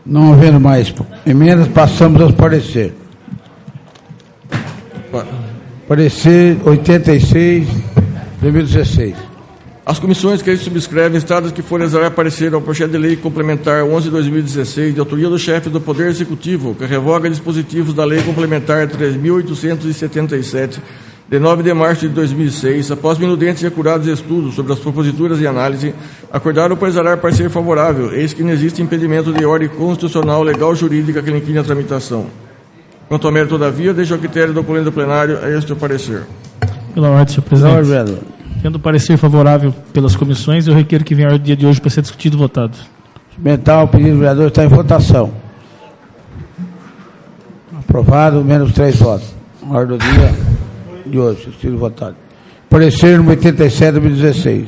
Não havendo mais emendas, passamos aos pareceres. Parecer 86, 2016. As comissões que subscrevem estados que forem exarar parecer ao projeto de lei complementar 11 de 2016, de autoria do chefe do Poder Executivo, que revoga dispositivos da lei complementar 3.877, de 9 de março de 2006, após minudentes e acurados estudos sobre as proposituras e análise, acordaram por exarar parecer favorável, eis que não existe impedimento de ordem constitucional, legal, jurídica que lhe inquine a tramitação. Quanto ao mérito, todavia, deixa o critério do colégio plenário a este o parecer. Pela ordem, senhor presidente. Tendo parecer favorável pelas comissões, eu requero que venha a ordem do dia de hoje para ser discutido e votado. Mental, o pedido do vereador está em votação. Aprovado, menos 3 votos. A ordem do dia de hoje, discutido e votado. Parecer número 87, 2016.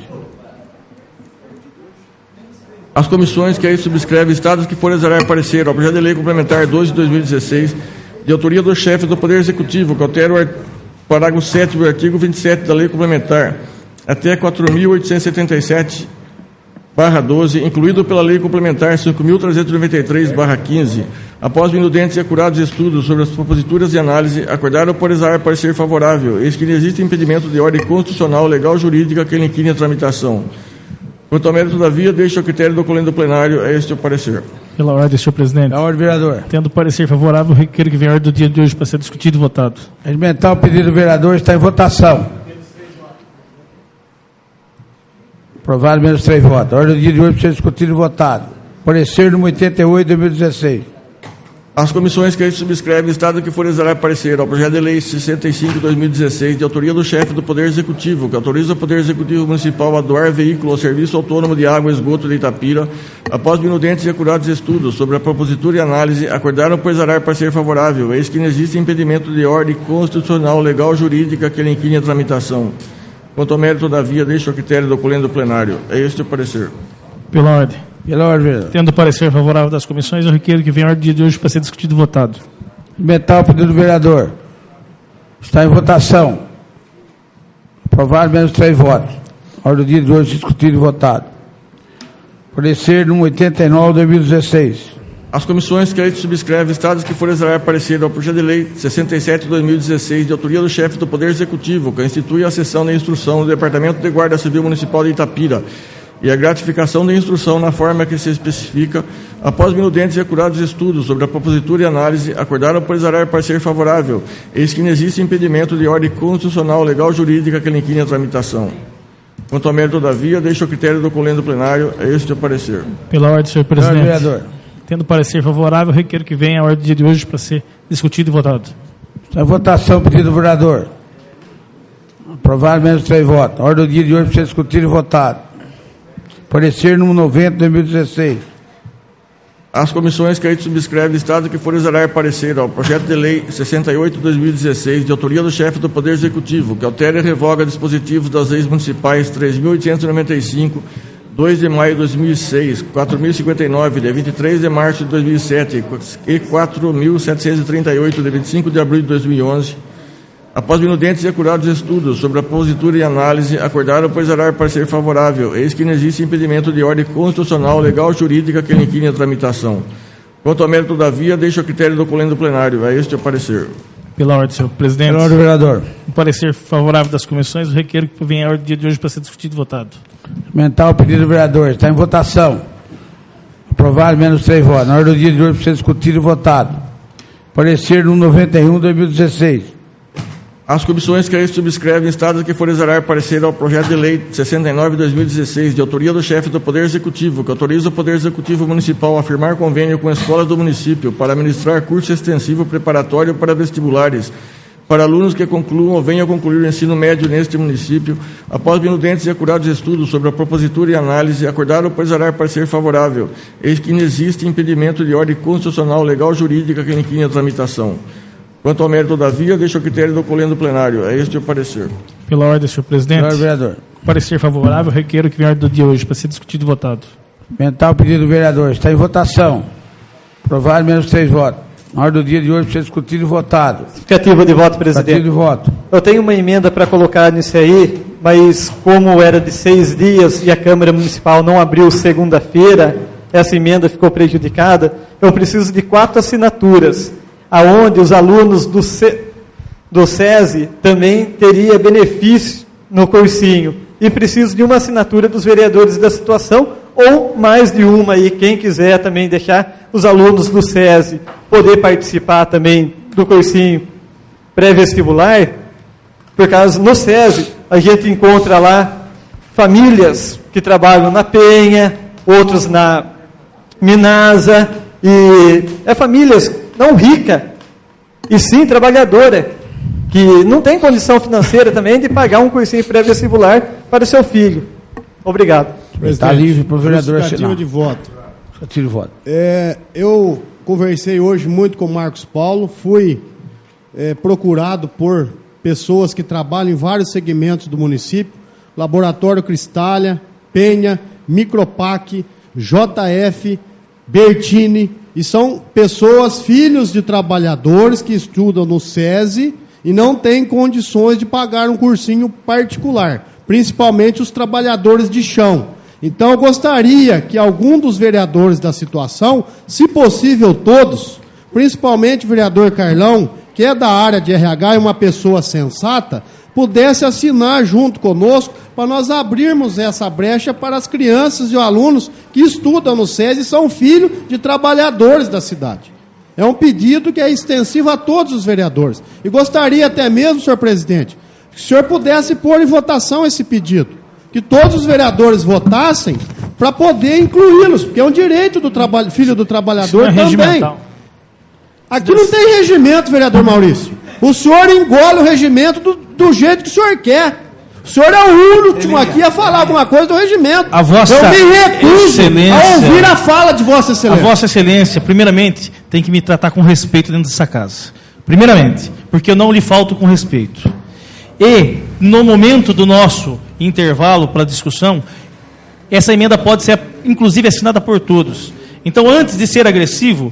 As comissões que aí subscrevem estados que forem exarar parecer ao projeto de lei complementar 12 de 2016, de autoria do chefe do Poder Executivo, que altera o parágrafo 7º do artigo 27 da Lei Complementar, até 4.877/12, incluído pela Lei Complementar 5.393/15, após minudentes e acurados estudos sobre as proposituras e análise, acordaram por exarar parecer favorável, eis que não existe impedimento de ordem constitucional, legal, jurídica que lhe inquine a tramitação. Quanto ao mérito, todavia, deixa o critério do colégio plenário a este o parecer. Pela ordem, senhor presidente. Pela ordem, vereador. Tendo parecer favorável, requero que venha a ordem do dia de hoje para ser discutido e votado. Regimental, o pedido do vereador está em votação. Aprovado, menos 3 votos. A ordem do dia de hoje para ser discutido e votado. Parecer número 88, 2016. As comissões que aí subscrevem estado que for exarar parecer ao projeto de lei 65/2016, de autoria do chefe do Poder Executivo, que autoriza o Poder Executivo Municipal a doar veículo ao Serviço Autônomo de Água e Esgoto de Itapira, após minudentes e acurados estudos sobre a propositura e análise, acordaram por exarar parecer favorável, eis que não existe impedimento de ordem constitucional, legal, jurídica que lhe inquine a tramitação. Quanto ao mérito, todavia, deixa o critério do colégio plenário. É este o parecer. Pela ordem. Pela ordem, vereador. Tendo parecer favorável das comissões, eu requero que venha a ordem do dia de hoje para ser discutido e votado. Regimental, o pedido do vereador está em votação. Aprovado, menos 3 votos. A ordem do dia de hoje discutido e votado. Parecer número 89, 2016. As comissões que aí subscrevem estados que forem exarar parecer ao projeto de lei 67/2016, de autoria do chefe do Poder Executivo, que institui a sessão de instrução do Departamento de Guarda Civil Municipal de Itapira, e a gratificação da instrução na forma que se especifica, após minudentes e acurados estudos sobre a propositura e análise, acordaram por exarar parecer favorável, eis que não existe impedimento de ordem constitucional, legal, jurídica que lhe inquine a tramitação. Quanto ao mérito, todavia, deixo o critério do colendo plenário, é este o parecer. Pela ordem, senhor presidente. Senhor vereador. Tendo parecer favorável, requer que venha a ordem do dia de hoje para ser discutido e votado. Em votação, pedido do vereador. Aprovado, menos 3 votos. A ordem do dia de hoje para ser discutido e votado. Parecer número 90, 2016. As comissões que aí subscreve o Estado que for exarar parecer ao projeto de lei 68/2016, de autoria do chefe do Poder Executivo, que altera e revoga dispositivos das leis municipais 3.895, 2 de maio de 2006, 4.059, de 23 de março de 2007 e 4.738, de 25 de abril de 2011, após minudentes e acurados estudos sobre a propositura e análise, acordaram por exarar parecer favorável, eis que não existe impedimento de ordem constitucional, legal, jurídica que lhe inquine a tramitação. Quanto ao mérito, todavia, deixo a critério do colendo plenário. É este o parecer. Pela ordem, senhor presidente. Pela ordem, vereador. Um parecer favorável das comissões, eu requer que venha a ordem do dia de hoje para ser discutido e votado. Aumentar o pedido do vereador. Está em votação. Aprovado, menos 3 votos. Na ordem do dia de hoje para ser discutido e votado. Parecer número 91, 2016. As comissões que aí subscrevem Estado que for exarar parecer ao projeto de lei 69/2016, de autoria do chefe do Poder Executivo, que autoriza o Poder Executivo Municipal a firmar convênio com escolas do município para ministrar curso extensivo preparatório para vestibulares para alunos que concluam ou venham a concluir o ensino médio neste município, após minudentes e acurados estudos sobre a propositura e análise, acordaram por exarar parecer favorável, eis que não existe impedimento de ordem constitucional, legal, jurídica que inquine a tramitação. Quanto ao mérito, todavia, deixo o critério do colendo plenário. É este o parecer. Pela ordem, senhor presidente. Senhor vereador. Parecer favorável, requer que venha a ordem do dia hoje para ser discutido e votado. Aumentar o pedido do vereador. Está em votação. Aprovado, menos 3 votos. Na ordem do dia de hoje para ser discutido e votado. Justificativa de voto, presidente. Justificativa de voto. Eu tenho uma emenda para colocar nisso aí, mas como era de 6 dias e a Câmara Municipal não abriu segunda-feira, essa emenda ficou prejudicada, eu preciso de 4 assinaturas, aonde os alunos do SESI também teria benefício no cursinho. E preciso de uma assinatura dos vereadores da situação, ou mais de uma aí, quem quiser também deixar os alunos do SESI poder participar também do cursinho pré-vestibular, por causa no SESI a gente encontra lá famílias que trabalham na Penha, outros na Minasa, e famílias não rica, e sim trabalhadora, que não tem condição financeira também de pagar um cursinho pré-vestibular para o seu filho. Obrigado. Está livre para o vereador assinar. De voto. Justificativa de voto. Eu conversei hoje muito com o Marcos Paulo, fui procurado por pessoas que trabalham em vários segmentos do município, Laboratório Cristália, Penha, Micropac, JF, Bertini, e são pessoas, filhos de trabalhadores que estudam no SESI e não têm condições de pagar um cursinho particular, principalmente os trabalhadores de chão. Então eu gostaria que algum dos vereadores da situação, se possível todos, principalmente o vereador Carlão, que é da área de RH e uma pessoa sensata, pudesse assinar junto conosco para nós abrirmos essa brecha para as crianças e os alunos que estudam no SESI e são filhos de trabalhadores da cidade. É um pedido que é extensivo a todos os vereadores. E gostaria até mesmo, senhor presidente, que o senhor pudesse pôr em votação esse pedido. Que todos os vereadores votassem para poder incluí-los, porque é um direito do filho do trabalhador também. Aqui não tem regimento, vereador Maurício. O senhor engole o regimento do jeito que o senhor quer. O senhor é o último aqui a falar alguma coisa do regimento. A vossa eu me recuso a ouvir a fala de vossa excelência. A vossa excelência, primeiramente, tem que me tratar com respeito dentro dessa casa. Primeiramente, porque eu não lhe falto com respeito. E, no momento do nosso intervalo para discussão, essa emenda pode ser, inclusive, assinada por todos. Então, antes de ser agressivo,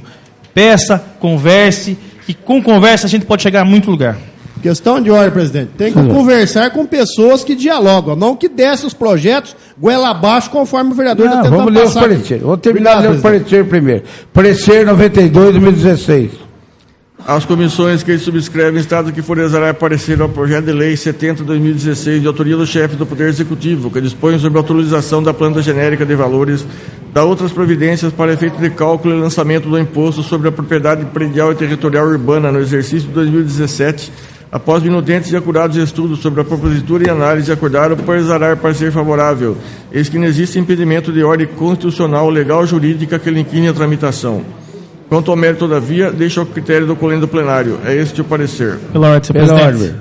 peça, converse, e com conversa a gente pode chegar a muito lugar. Questão de ordem, presidente. Tem que conversar com pessoas que dialogam, não que descem os projetos goela abaixo, conforme o vereador está tentando vamos ler os pareceres. Vou terminar de ler o parecer primeiro. Parecer 92, 2016. As comissões que subscrevem estado que fornecerá parecer ao projeto de lei 70/2016, de autoria do chefe do Poder Executivo, que dispõe sobre a atualização da planta genérica de valores, da outras providências para efeito de cálculo e lançamento do imposto sobre a propriedade predial e territorial urbana no exercício de 2017, após minutentes e acurados estudos sobre a propositura e análise, acordaram por exarar parecer favorável, eis que não existe impedimento de ordem constitucional, legal ou jurídica que lhe incline a tramitação. Quanto ao mérito, todavia, deixa ao critério do colênio do plenário. É este o parecer. Pela ordem, senhor presidente.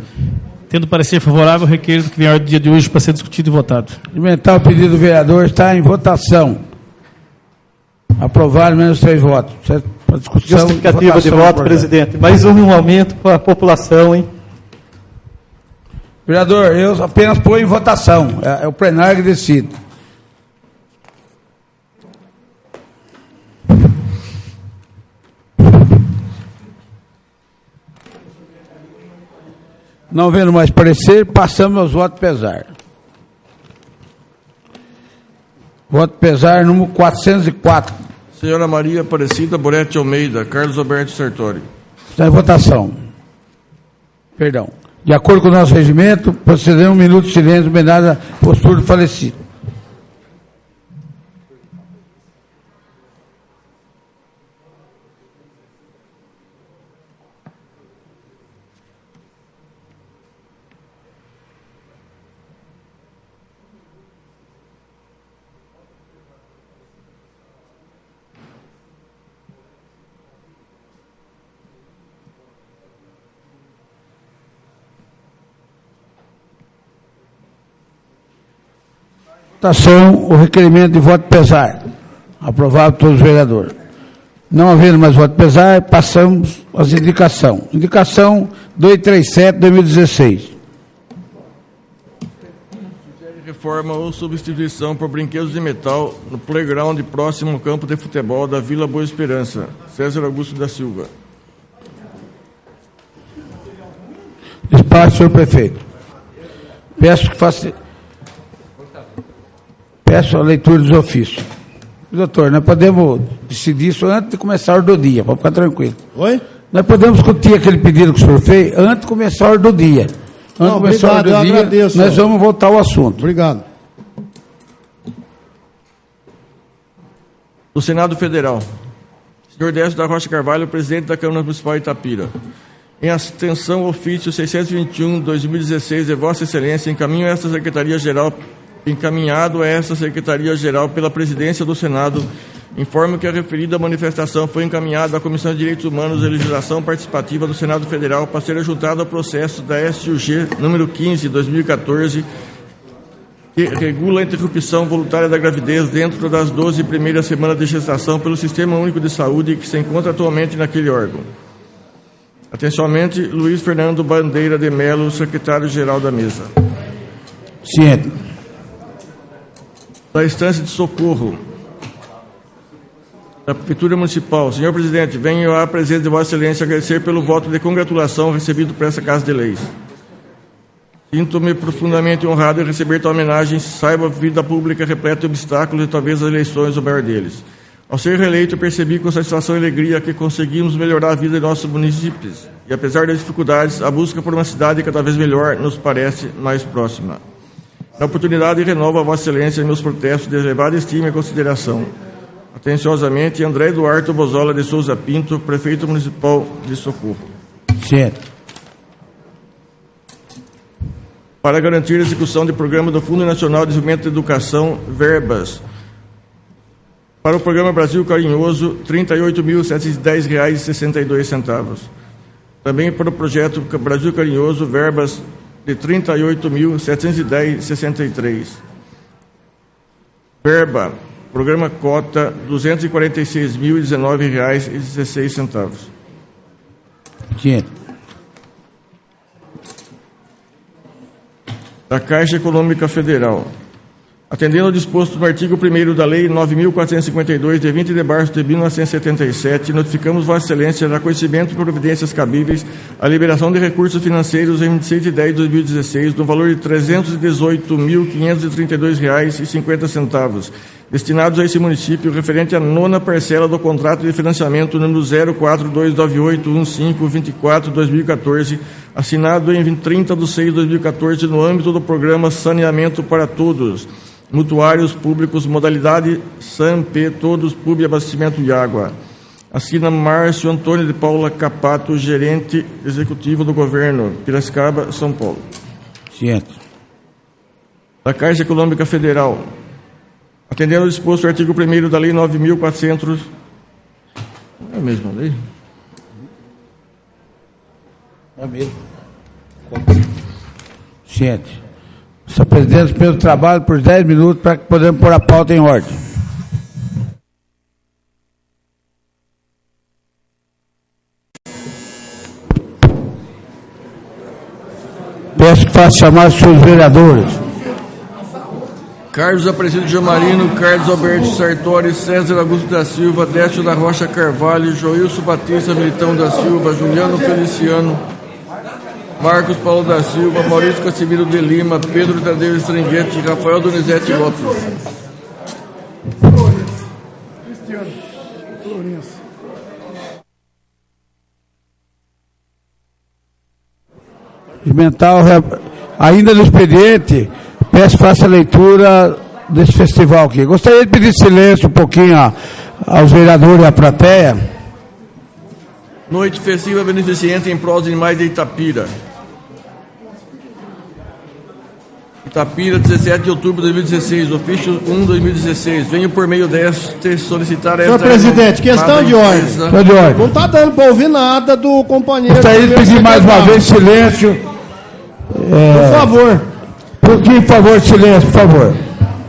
Tendo parecer favorável, requer que venha a ordem do dia de hoje para ser discutido e votado. Alimentar o pedido do vereador está em votação. Aprovado, menos 3 votos. Para discussão. Justificativa de voto, presidente. Mais um aumento para a população, hein? Vereador, eu apenas ponho em votação. É o plenário que decide. Não vendo mais parecer, passamos aos votos pesar. Voto pesar número 404. Senhora Maria Aparecida Boretti Almeida, Carlos Alberto Sartori. Está em votação. Perdão. De acordo com o nosso regimento, procedemos 1 minuto de silêncio em homenagem à postura do falecido. Votação, o requerimento de voto pesar. Aprovado por todos os vereadores. Não havendo mais voto pesar, passamos às indicações. Indicação 237/2016. Reforma ou substituição por brinquedos de metal no playground próximo ao campo de futebol da Vila Boa Esperança. César Augusto da Silva. Espaço, senhor prefeito. Peço a leitura dos ofícios. Doutor, nós podemos decidir isso antes de começar a ordem do dia, para ficar tranquilo. Oi? Nós podemos discutir aquele pedido que o senhor fez antes de começar a ordem do dia. Antes de começar a ordem do dia, agradeço, nós vamos voltar ao assunto. Obrigado. Do Senado Federal. Senhor Décio da Rocha Carvalho, presidente da Câmara Municipal de Itapira. Em atenção ao ofício 621/2016 de Vossa Excelência, encaminhado a esta Secretaria-Geral pela Presidência do Senado, informo que a referida manifestação foi encaminhada à Comissão de Direitos Humanos e Legislação Participativa do Senado Federal para ser ajuntada ao processo da SUG número 15/2014, que regula a interrupção voluntária da gravidez dentro das 12 primeiras semanas de gestação pelo Sistema Único de Saúde, que se encontra atualmente naquele órgão. Atenciosamente, Luiz Fernando Bandeira de Melo, secretário-geral da mesa. Ciente. Da Instância de Socorro da Prefeitura Municipal. Senhor presidente, venho à presença de Vossa Excelência agradecer pelo voto de congratulação recebido por essa Casa de Leis. Sinto-me profundamente honrado em receber tal homenagem, saiba a vida pública repleta de obstáculos e talvez as eleições o maior deles. Ao ser reeleito, percebi com satisfação e alegria que conseguimos melhorar a vida de nossos municípios. E apesar das dificuldades, a busca por uma cidade cada vez melhor nos parece mais próxima. Na oportunidade, renovo a Vossa Excelência meus protestos de elevada estima e consideração. Atenciosamente, André Eduardo Bozola de Souza Pinto, Prefeito Municipal de Socorro. Certo. Para garantir a execução do programa do Fundo Nacional de Desenvolvimento de Educação, verbas. Para o programa Brasil Carinhoso, R$ 38.710,62. Também para o projeto Brasil Carinhoso, verbas de R$ 38.710,63. Verba, programa Cota, R$ 246.019,16. Sim. Da Caixa Econômica Federal. Atendendo ao disposto no artigo 1º da Lei 9.452, de 20 de março de 1977, notificamos Vossa Excelência, dar conhecimento de providências cabíveis à liberação de recursos financeiros em 26 de 10 de 2016, no valor de R$ 318.532,50, destinados a esse município, referente à 9ª parcela do contrato de financiamento número 0429881524-2014, assinado em 30/6/2014, no âmbito do programa Saneamento para Todos, mutuários públicos, modalidade SAMP, Todos, Pub Abastecimento de Água. Assina Márcio Antônio de Paula Capato, gerente executivo do governo, Piracicaba, São Paulo. Ciente. Da Caixa Econômica Federal, atendendo ao disposto do artigo 1º da Lei 9.400... É a mesma lei? É mesmo. Ciente. Senhor presidente, pelo trabalho por 10 minutos para que podemos pôr a pauta em ordem. Peço que faça chamar os seus vereadores. Carlos Aparecido Jamarino, Carlos Alberto Sartori, César Augusto da Silva, Décio da Rocha Carvalho, Joilson Batista Militão da Silva, Juliano Feliciano, Marcos Paulo da Silva, Maurício Casimiro de Lima, Pedro Tadeu Estranguete, Rafael Donizete Lopes. Mental, ainda no expediente, peço que faça a leitura desse festival aqui. Gostaria de pedir silêncio um pouquinho aos vereadores e à plateia. Noite festiva beneficente em prol dos animais de Itapira. Itapira, 17 de outubro de 2016, ofício 1/2016. Venho por meio deste solicitar esta... Senhor presidente, questão de ordem. Não está dando para ouvir nada do companheiro. Gostaria de pedir mais uma vez silêncio. Por favor. Por favor, silêncio, por favor.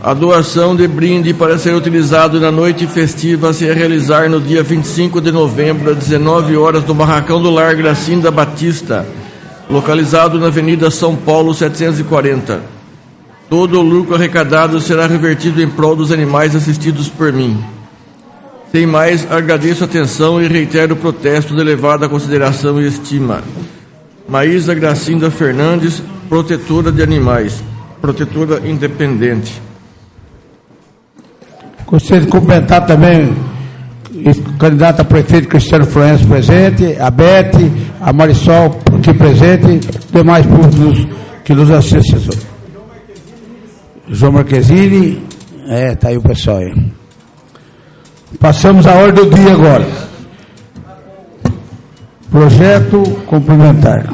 A doação de brinde para ser utilizado na noite festiva se realizar no dia 25 de novembro, às 19 horas, no Barracão do Lar Gracinda Batista, localizado na Avenida São Paulo, 740. Todo o lucro arrecadado será revertido em prol dos animais assistidos por mim. Sem mais, agradeço a atenção e reitero o protesto de elevada consideração e estima. Maísa Gracinda Fernandes, protetora de animais, protetora independente. Gostaria de cumprimentar também o candidato a prefeito Cristiano Florencio presente, a Bete, a Marisol aqui presente, demais públicos que nos assistem. João Marquezine, tá aí o pessoal aí. Passamos à ordem do dia agora. Projeto complementar.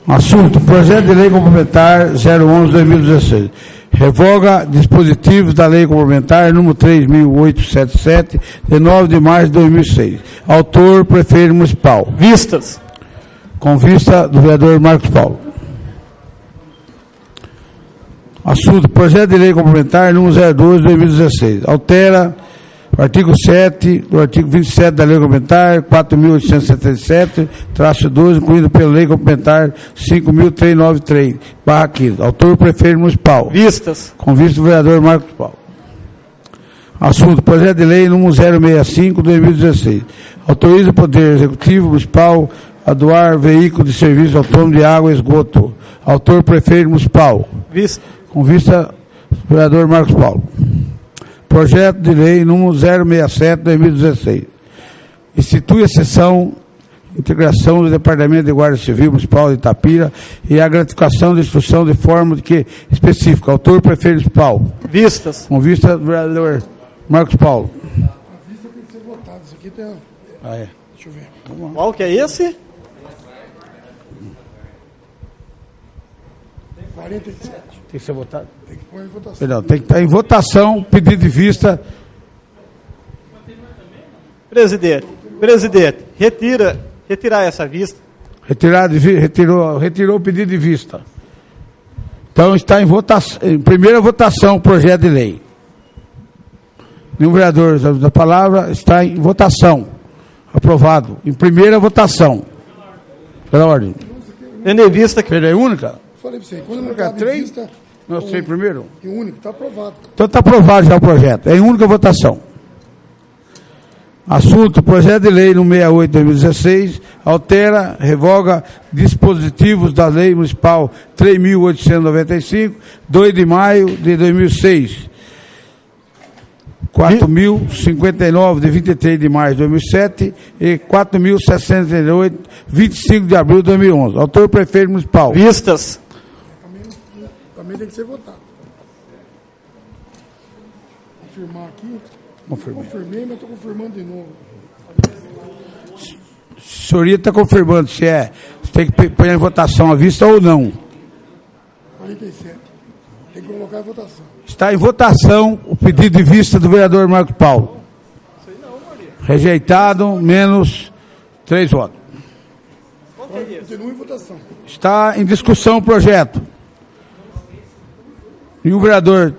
Assunto: Projeto de Lei Complementar 011/2016. Revoga dispositivos da Lei Complementar número 3.877, de 9 de março de 2006. Autor: Prefeito Municipal. Vistas. Com vista do vereador Marcos Paulo. Assunto: Projeto de Lei Complementar número 02/2016. Altera o artigo 7 do artigo 27 da Lei Complementar 4.877-12, incluído pela Lei Complementar 5.393/15. Autor: Prefeito Municipal. Vistas. Com vista do vereador Marcos Paulo. Assunto: Projeto de Lei número 065/2016. Autoriza o Poder Executivo Municipal a doar veículo de serviço autônomo de água e esgoto. Autor: Prefeito Municipal. Vista. Com vista do vereador Marcos Paulo. Projeto de Lei número 067/2016. Institui a seção integração do Departamento de Guarda Civil Municipal de Itapira e a gratificação de instrução de forma de que específica. Autor: Prefeito Municipal. Vistas. Com vista do vereador Marcos Paulo. A vista tem que ser votada. Isso aqui tem... É. Deixa eu ver. Qual que é esse? 47. Tem que ser votado? Tem que pôr em votação. Perdão, tem que estar em votação, pedido de vista. Presidente, retirar essa vista. Retirou o pedido de vista. Então está em votação, em primeira votação o projeto de lei. Nenhum vereador da palavra, está em votação. Aprovado. Em primeira votação. Pela ordem. Tendo em vista que... É única? Falei para você, quando não cabe três? vista... Não sei primeiro? E único, está aprovado. Então está aprovado já o projeto. É em única votação. Assunto: Projeto de Lei no 68/2016, altera, revoga dispositivos da Lei Municipal 3.895, 2 de maio de 2006, 4.059, de 23 de maio de 2007 e 4.638, 25 de abril de 2011. Autor, prefeito municipal. Vistas. Também tem que ser votado. Confirmar aqui. Confirmei, mas estou confirmando de novo. A senhoria está confirmando se tem que pôr em votação a vista ou não. 47. Tem que colocar a votação. Está em votação o pedido de vista do vereador Marcos Paulo. Rejeitado, menos 3 votos. Continua em votação. Está em discussão o projeto. E o vereador...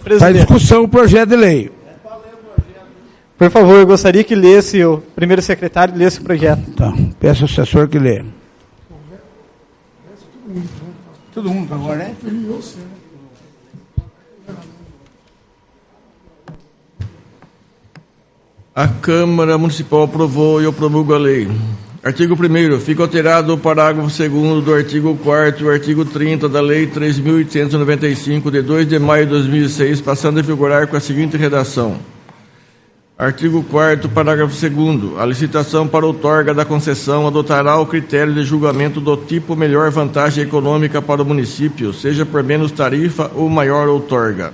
Está em discussão o projeto de lei. Por favor, eu gostaria que lesse, o primeiro secretário lesse o projeto. Tá. Peço ao assessor que lê. Todo mundo agora, né? A Câmara Municipal aprovou e eu promulgo a lei. Artigo 1º. Fica alterado o parágrafo 2º do artigo 4º e o artigo 30 da Lei 3.895, de 2 de maio de 2006, passando a vigorar com a seguinte redação. Artigo 4º, parágrafo 2º. A licitação para outorga da concessão adotará o critério de julgamento do tipo melhor vantagem econômica para o município, seja por menos tarifa ou maior outorga.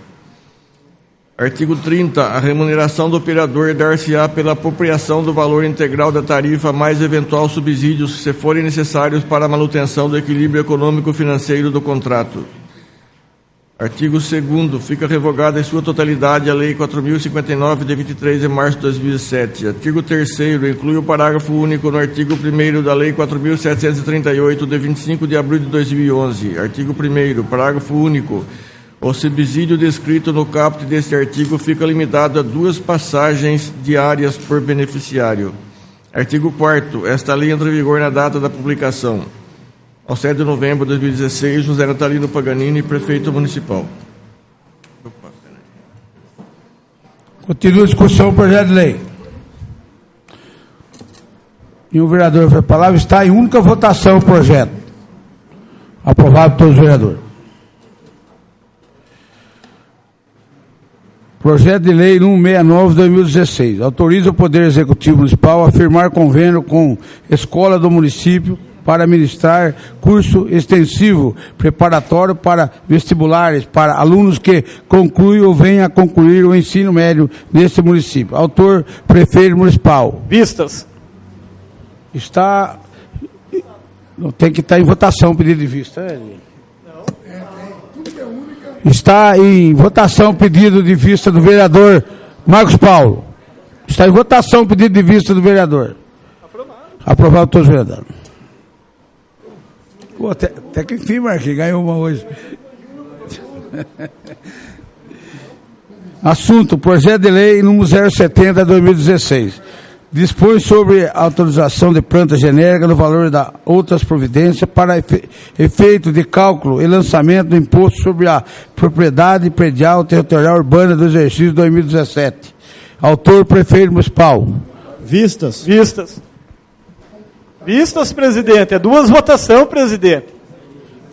Artigo 30. A remuneração do operador dar-se-á pela apropriação do valor integral da tarifa mais eventual subsídios, se forem necessários para a manutenção do equilíbrio econômico-financeiro do contrato. Artigo 2º. Fica revogada em sua totalidade a Lei 4.059, de 23 de março de 2007. Artigo 3º. Inclui o parágrafo único no artigo 1º da Lei 4.738, de 25 de abril de 2011. Artigo 1º. Parágrafo único. O subsídio descrito no caput deste artigo fica limitado a 2 passagens diárias por beneficiário. Artigo 4º. Esta lei entra em vigor na data da publicação. Ao 7 de novembro de 2016, José Natalino Paganini, prefeito municipal. Continua a discussão do projeto de lei. E o vereador foi a palavra. Está em única votação o projeto. Aprovado por todos os vereadores. Projeto de Lei 169/2016. Autoriza o Poder Executivo Municipal a firmar convênio com Escola do Município para ministrar curso extensivo preparatório para vestibulares para alunos que concluem ou venham a concluir o ensino médio neste município. Autor, prefeito municipal. Vistas. Está... Tem que estar em votação o pedido de vista. Está em votação o pedido de vista do vereador Marcos Paulo. Está em votação o pedido de vista do vereador. Aprovado por todos os vereadores. Pô, até que enfim, Marquinhos, ganhou uma hoje. Assunto, projeto de lei número 070/2016. Dispõe sobre a autorização de planta genérica no valor da outras providências para efeito de cálculo e lançamento do imposto sobre a propriedade predial territorial urbana do exercício 2017. Autor, prefeito municipal. Vistas. Vistas. Vistas, presidente. É 2 votações, presidente.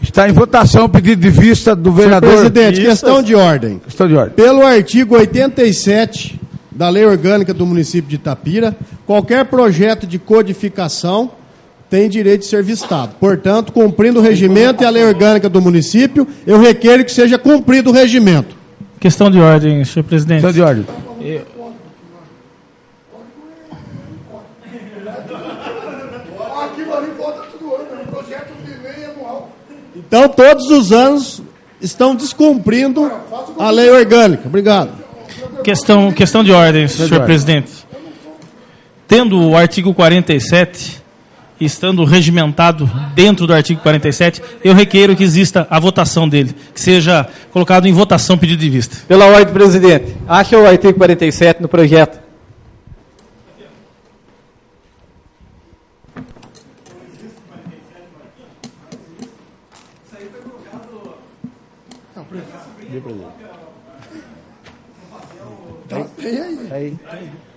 Está em votação o pedido de vista do vereador. Senhor presidente, Vistas. questão de ordem. Questão de ordem. Pelo artigo 87 da Lei Orgânica do município de Itapira, qualquer projeto de codificação tem direito de ser vistado. Portanto, cumprindo o regimento e a Lei Orgânica do município, eu requeiro que seja cumprido o regimento. Questão de ordem, senhor presidente. Questão de ordem. Aquilo ali volta tudo ano, é um projeto de lei anual. Então, todos os anos estão descumprindo a Lei Orgânica. Obrigado. Questão de ordem, senhor presidente. Tendo o artigo 47, estando regimentado dentro do artigo 47, eu requeiro que exista a votação dele, que seja colocado em votação o pedido de vista. Pela ordem, presidente. Acha o artigo 47 no projeto.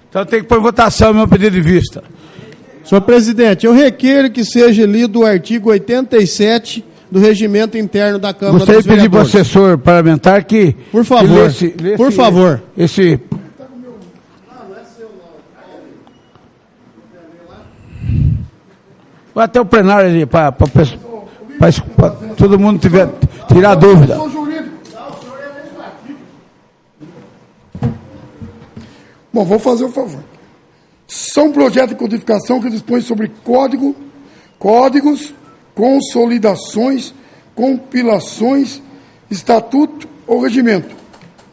Então tem que pôr em votação o meu pedido de vista. Senhor presidente, eu requeiro que seja lido o artigo 87 do regimento interno da Câmara dos Gostaria de pedir para o Vereadores. assessor parlamentar que... Por favor, por favor. Vai até o plenário ali, para todo mundo tirar dúvida. Bom, vou fazer um favor. São projetos de codificação que dispõem sobre códigos, consolidações, compilações, estatuto ou regimento,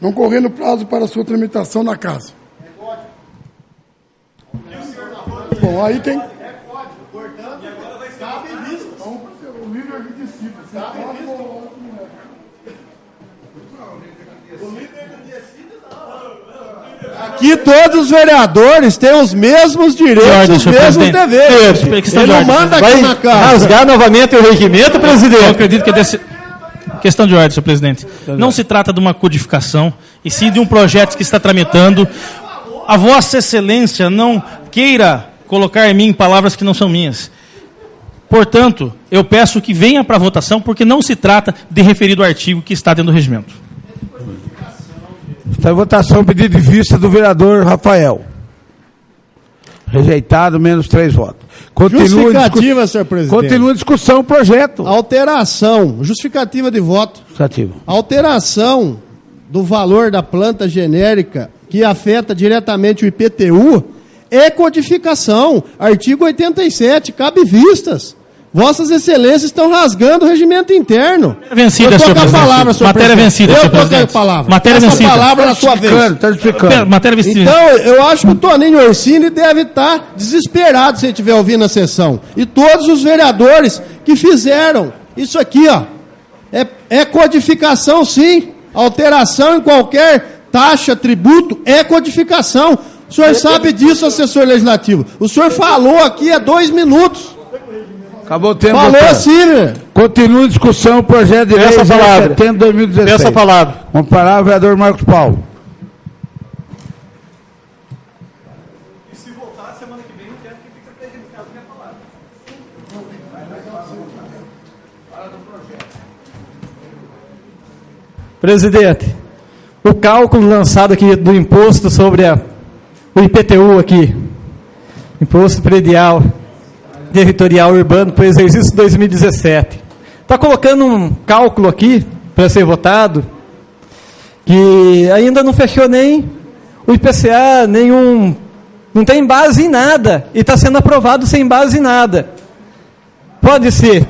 não correndo prazo para sua tramitação na casa. Bom, aí tem... Aqui todos os vereadores têm os mesmos direitos, os mesmos deveres. Ele não manda aqui na casa. Rasgar novamente o regimento, presidente. Eu acredito que questão de ordem, senhor presidente. Não se trata de uma codificação, e sim de um projeto que está tramitando. A Vossa Excelência não queira colocar em mim palavras que não são minhas. Portanto, eu peço que venha para a votação, porque não se trata de referido artigo que está dentro do regimento. Está em votação o pedido de vista do vereador Rafael. Rejeitado, menos 3 votos. Justificativa, senhor presidente. Continua a discussão o projeto. Alteração, justificativa de voto. Justificativa. Alteração do valor da planta genérica que afeta diretamente o IPTU é codificação. Artigo 87, cabe vistas. Vossas Excelências estão rasgando o regimento interno. Vencida, senhor presidente. Palavra, senhor matéria vencida, senhor presidente. Eu toco a palavra. Matéria vencida. Essa palavra na sua vez. Está justificando. Matéria vencida. Então, eu acho que o Toninho Orsini deve estar desesperado se ele estiver ouvindo a sessão. E todos os vereadores que fizeram isso aqui, ó. É codificação, sim. Alteração em qualquer taxa, tributo, é codificação. O senhor sabe disso, assessor legislativo. O senhor falou aqui há 2 minutos. Acabou o tempo. Falou sim, né? Continua em discussão o projeto de lei 70 de 2016. Peço a palavra. Com a palavra o vereador Marcos Paulo. E se voltar semana que vem, eu quero que fique prejudicado a minha palavra. Presidente, o cálculo lançado aqui do imposto sobre o IPTU aqui, Imposto Predial Territorial Urbano para o exercício 2017. Está colocando um cálculo aqui para ser votado que ainda não fechou nem o IPCA, não tem base em nada e está sendo aprovado sem base em nada. Pode ser,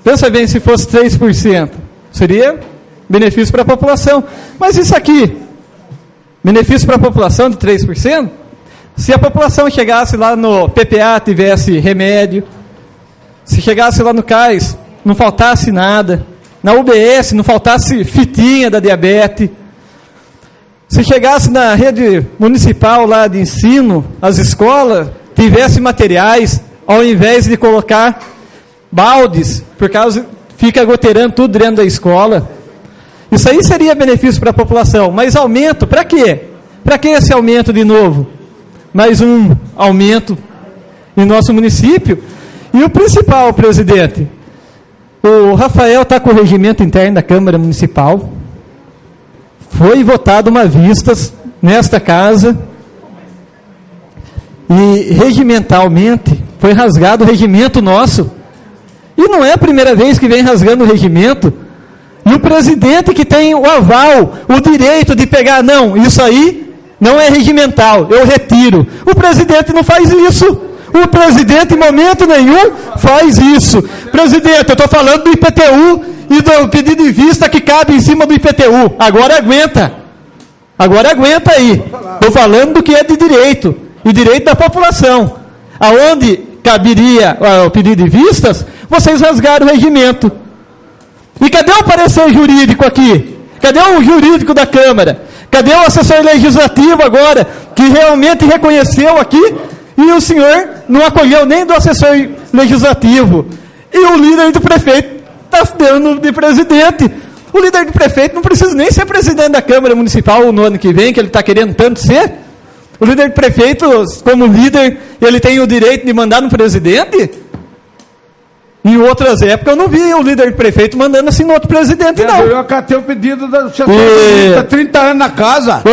pensa bem, se fosse 3%, seria benefício para a população. Mas isso aqui, benefício para a população de 3%, se a população chegasse lá no PPA, tivesse remédio, se chegasse lá no CAIS, não faltasse nada, na UBS não faltasse fitinha da diabetes, se chegasse na rede municipal lá de ensino, as escolas tivesse materiais, ao invés de colocar baldes, por causa fica goteirando tudo dentro da escola, isso aí seria benefício para a população. Mas aumento, para quê? Para que esse aumento de novo? Mais um aumento em nosso município. E o principal, presidente, o Rafael está com o regimento interno da Câmara Municipal, foi votado uma vistas nesta casa, e regimentalmente foi rasgado o regimento nosso, e não é a primeira vez que vem rasgando o regimento, e o presidente que tem o aval, o direito de pegar, não, isso aí não é regimental, eu retiro. O presidente não faz isso. O presidente, em momento nenhum, faz isso. Presidente, eu estou falando do IPTU e do pedido de vista que cabe em cima do IPTU. Agora aguenta. Agora aguenta aí. Estou falando do que é de direito. E direito da população. Aonde caberia o pedido de vistas, vocês rasgaram o regimento. E cadê o parecer jurídico aqui? Cadê o jurídico da Câmara? Cadê o assessor legislativo agora, que realmente reconheceu aqui, e o senhor não acolheu nem do assessor legislativo? E o líder do prefeito está dando de presidente. O líder do prefeito não precisa nem ser presidente da Câmara Municipal no ano que vem, que ele está querendo tanto ser. O líder prefeito, como líder, ele tem o direito de mandar no presidente? Em outras épocas eu não vi o líder prefeito mandando assim no outro presidente, não. Eu acatei o pedido do assessor há 30 anos na casa. O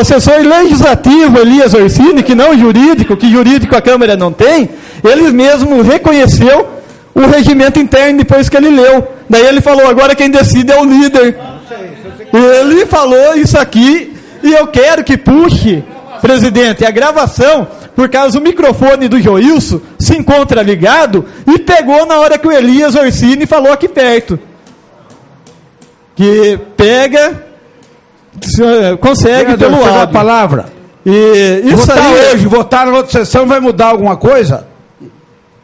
assessor legislativo, Elias Orsini, que não jurídico, que jurídico a Câmara não tem, ele mesmo reconheceu o regimento interno depois que ele leu. Daí ele falou, agora quem decide é o líder. Ele falou isso aqui, e eu quero que puxe, presidente, a gravação, por causa do microfone do Joilson se encontra ligado e pegou na hora que o Elias Orsini falou aqui perto. Que pega, consegue pelo áudio. A palavra. E isso votar aí, hoje, votar na outra sessão, vai mudar alguma coisa?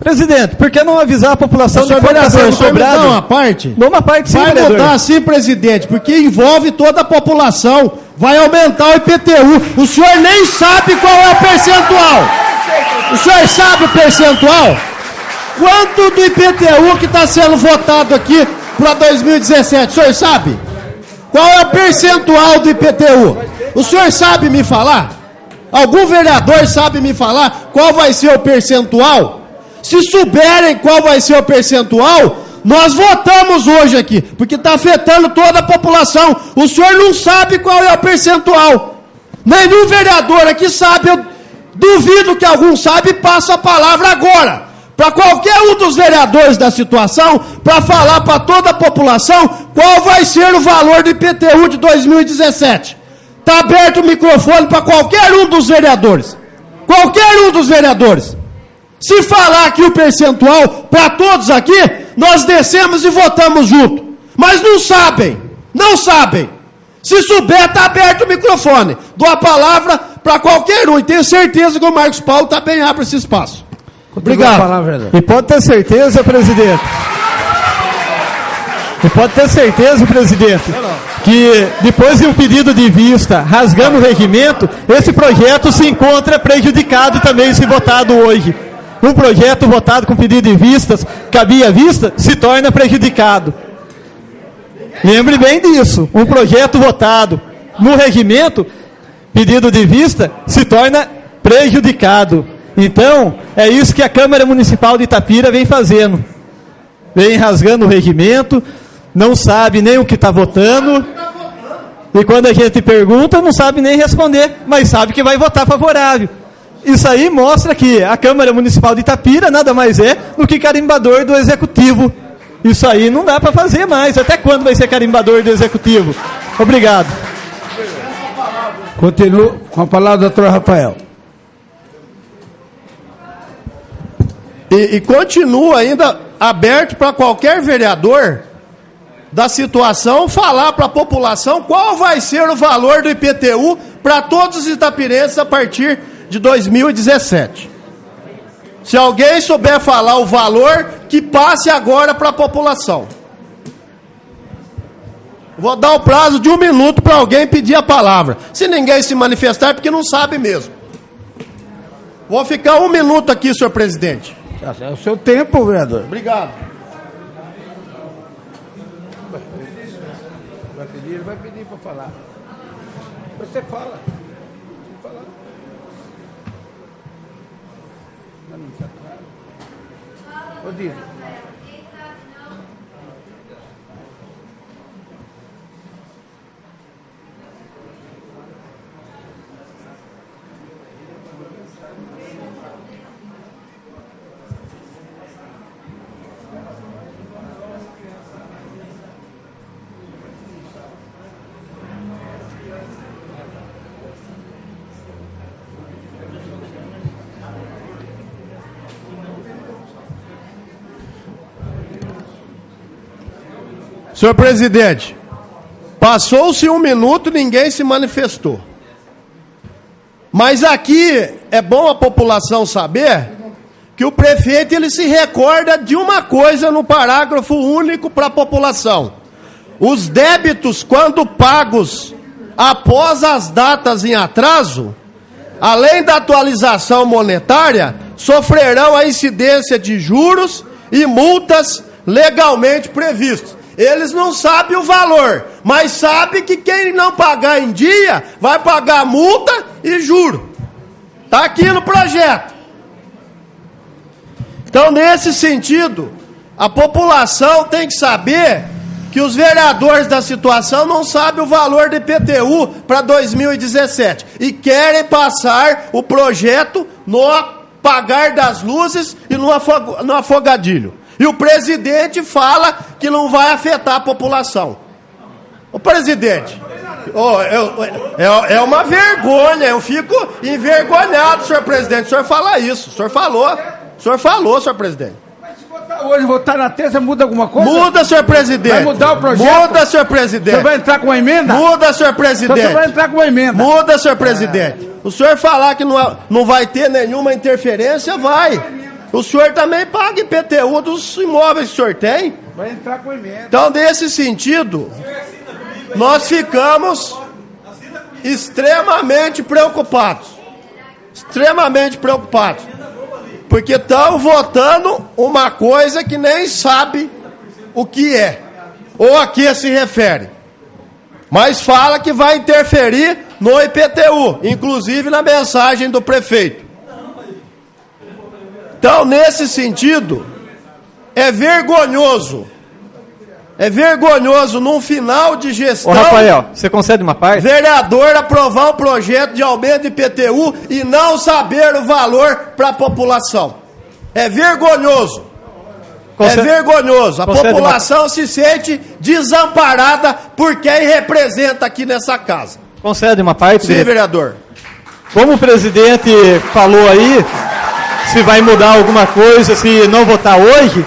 presidente, por que não avisar a população de quando está sendo cobrado? Não, uma parte. Numa parte, sim, vai vereador. mudar sim, presidente, porque envolve toda a população. Vai aumentar o IPTU. O senhor nem sabe qual é o percentual. O senhor sabe o percentual? Quanto do IPTU que está sendo votado aqui para 2017? O senhor sabe? Qual é o percentual do IPTU? O senhor sabe me falar? Algum vereador sabe me falar qual vai ser o percentual? Se souberem qual vai ser o percentual, nós votamos hoje aqui, porque está afetando toda a população. O senhor não sabe qual é o percentual. Nenhum vereador aqui sabe. Eu duvido que algum sabe e passo a palavra agora para qualquer um dos vereadores da situação, para falar para toda a população qual vai ser o valor do IPTU de 2017. Está aberto o microfone para qualquer um dos vereadores. Qualquer um dos vereadores. Se falar aqui o percentual para todos aqui, nós descemos e votamos junto. Mas não sabem. Não sabem. Se souber, está aberto o microfone. Dou a palavra para qualquer um. E tenho certeza que o Marcos Paulo também abre esse espaço. Obrigado. E pode ter certeza, presidente. Que depois de um pedido de vista, rasgando o regimento, esse projeto se encontra prejudicado também se votado hoje. Um projeto votado com pedido de vistas, cabia vista, se torna prejudicado. Lembre bem disso. Um projeto votado no regimento, pedido de vista, se torna prejudicado. Então, é isso que a Câmara Municipal de Itapira vem fazendo. Vem rasgando o regimento, não sabe nem o que está votando, e quando a gente pergunta, não sabe nem responder, mas sabe que vai votar favorável. Isso aí mostra que a Câmara Municipal de Itapira nada mais é do que carimbador do Executivo. Isso aí não dá para fazer mais. Até quando vai ser carimbador do Executivo? Obrigado. Continuo com a palavra do doutor Rafael. E continua ainda aberto para qualquer vereador da situação falar para a população qual vai ser o valor do IPTU para todos os itapirenses a partir de 2017. Se alguém souber falar o valor, que passe agora para a população. Vou dar o prazo de 1 minuto para alguém pedir a palavra. Se ninguém se manifestar, é porque não sabe mesmo. Vou ficar 1 minuto aqui, senhor presidente. É o seu tempo, vereador. Obrigado. Vai pedir para falar. Você fala. Ô, Dino. Senhor presidente, passou-se 1 minuto, ninguém se manifestou. Mas aqui é bom a população saber que o prefeito ele se recorda de uma coisa no parágrafo único para a população. Os débitos, quando pagos após as datas em atraso, além da atualização monetária, sofrerão a incidência de juros e multas legalmente previstos. Eles não sabem o valor, mas sabem que quem não pagar em dia vai pagar multa e juro. Está aqui no projeto. Então, nesse sentido, a população tem que saber que os vereadores da situação não sabem o valor do IPTU para 2017 e querem passar o projeto no apagar das luzes e no afogadilho. E o presidente fala que não vai afetar a população. Ô presidente, é uma vergonha, eu fico envergonhado, senhor presidente. O senhor fala isso, o senhor falou, senhor presidente. Hoje votar na terça muda alguma coisa? Muda, senhor presidente. Vai mudar o projeto? Muda, senhor presidente. Você vai entrar com uma emenda? Muda, senhor presidente. Então você vai entrar com uma emenda. Muda, senhor presidente. O senhor falar que não vai ter nenhuma interferência, vai. O senhor também paga IPTU dos imóveis que o senhor tem. Vai entrar com emenda. Então, nesse sentido, nós ficamos extremamente preocupados. Extremamente preocupados. Porque estão votando uma coisa que nem sabe o que é, ou a que se refere. Mas fala que vai interferir no IPTU, inclusive na mensagem do prefeito. Então, nesse sentido, é vergonhoso num final de gestão... Ô, Rafael, você concede uma parte? Vereador aprovar um projeto de aumento de IPTU e não saber o valor para a população. É vergonhoso. É vergonhoso. A população se sente desamparada por quem representa aqui nessa casa. Concede uma parte? Sim, vereador. Como o presidente falou aí, se vai mudar alguma coisa, se não votar hoje...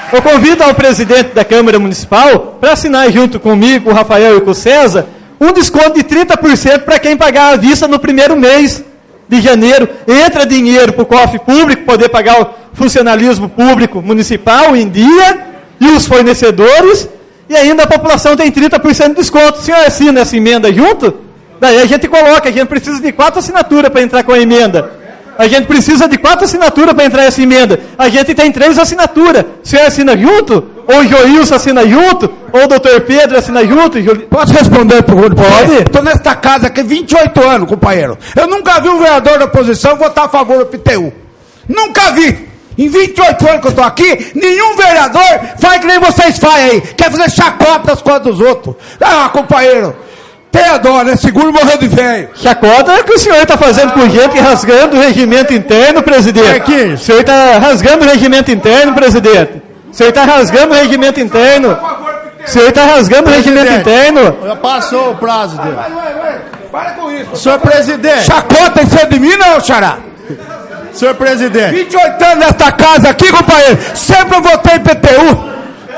Eu convido ao presidente da Câmara Municipal para assinar junto comigo, com o Rafael e com o César, um desconto de 30% para quem pagar à vista no primeiro mês de janeiro. Entra dinheiro para o cofre público, poder pagar o funcionalismo público municipal em dia e os fornecedores, e ainda a população tem 30% de desconto. O senhor assina essa emenda junto? Daí a gente coloca, a gente precisa de 4 assinaturas para entrar com a emenda. A gente precisa de 4 assinaturas para entrar essa emenda. A gente tem 3 assinaturas. O senhor assina junto? Ou o Joilson assina junto? Ou o doutor Pedro assina junto? Posso responder por favor? Pode. Estou nesta casa aqui 28 anos, companheiro. Eu nunca vi um vereador da oposição votar a favor do IPTU. Nunca vi. Em 28 anos que eu estou aqui, nenhum vereador faz que nem vocês fazem aí. Quer fazer chacota das coisas dos outros. Ah, companheiro. Tenha dó, né? Seguro morreu de velho. Chacota é o que o senhor está fazendo com gente rasgando o regimento interno, presidente. O senhor está rasgando o regimento interno, presidente. O senhor está rasgando o regimento interno. O senhor está rasgando o regimento interno. Já passou o prazo dele. Para com isso. Senhor presidente. Chacota em cima de mim, não, xará. Senhor presidente. 28 anos nesta casa aqui, companheiro. Sempre eu votei IPTU.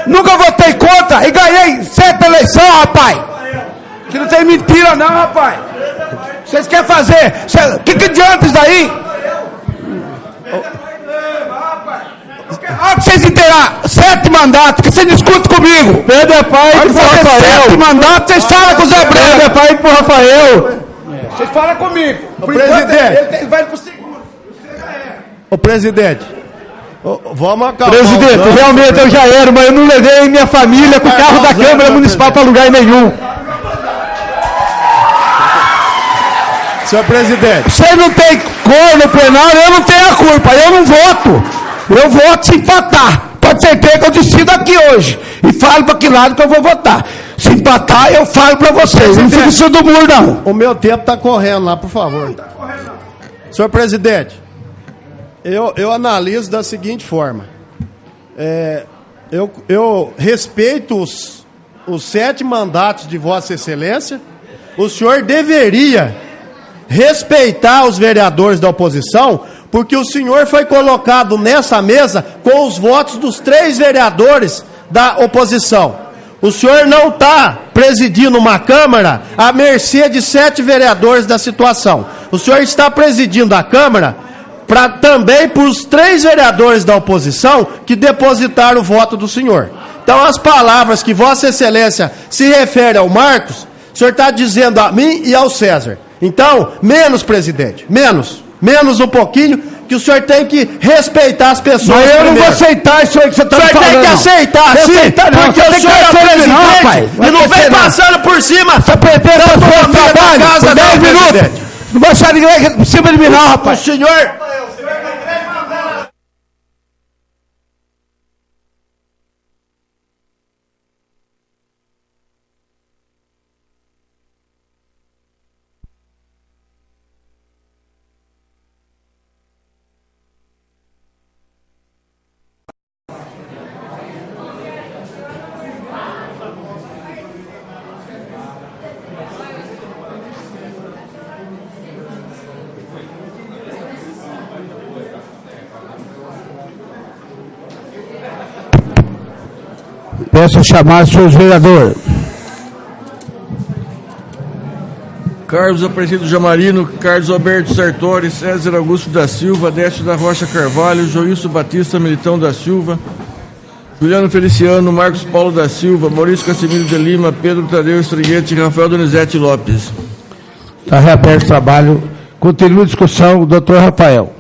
Nunca votei contra e ganhei 7 eleições, rapaz. Que não tem mentira não, rapaz. Vocês querem fazer? O que adianta isso daí? Olha que vocês inteirar 7 mandatos, que vocês discutem comigo. Pedro é pai pro Rafael. 7 mandatos, vocês falam com o Zé Branco. Pedro é pai pro Rafael. Vocês falam comigo. O presidente. Ele vai pro seguro. Ô presidente. Vamos acabar. Presidente, realmente eu já era, mas eu não levei minha família com o carro da Câmara Municipal para lugar nenhum. Senhor presidente. Você não tem cor no plenário, eu não tenho a culpa, eu não voto. Eu voto se empatar. Pode ser que eu decido aqui hoje. E falo para que lado que eu vou votar. Se empatar, eu falo para vocês. Não fica em cima do muro, não. O meu tempo está correndo lá, por favor. Senhor presidente, eu analiso da seguinte forma. Eu respeito os 7 mandatos de Vossa Excelência. O senhor deveria respeitar os vereadores da oposição, porque o senhor foi colocado nessa mesa com os votos dos 3 vereadores da oposição. O senhor não está presidindo uma Câmara à mercê de 7 vereadores da situação. O senhor está presidindo a Câmara também para os 3 vereadores da oposição que depositaram o voto do senhor. Então, as palavras que Vossa Excelência se refere ao Marcos, o senhor está dizendo a mim e ao César. Então, menos, presidente, menos um pouquinho, que o senhor tem que respeitar as pessoas. Mas eu não vou aceitar isso aí que você está falando. O senhor tem que aceitar, sim, porque o senhor é presidente e não vem passando por cima. Você pretende fazer o trabalho por 10 minutos. Não baixar ninguém por cima de mim, não, rapaz. O senhor... Peço chamar seus vereadores. Carlos Aparecido Jamarino, Carlos Alberto Sartori, César Augusto da Silva, Décio da Rocha Carvalho, Joilson Batista Militão da Silva, Juliano Feliciano, Marcos Paulo da Silva, Maurício Casimiro de Lima, Pedro Tadeu Estriguete e Rafael Donizete Lopes. Está reaberto o trabalho. Continua a discussão, doutor Rafael.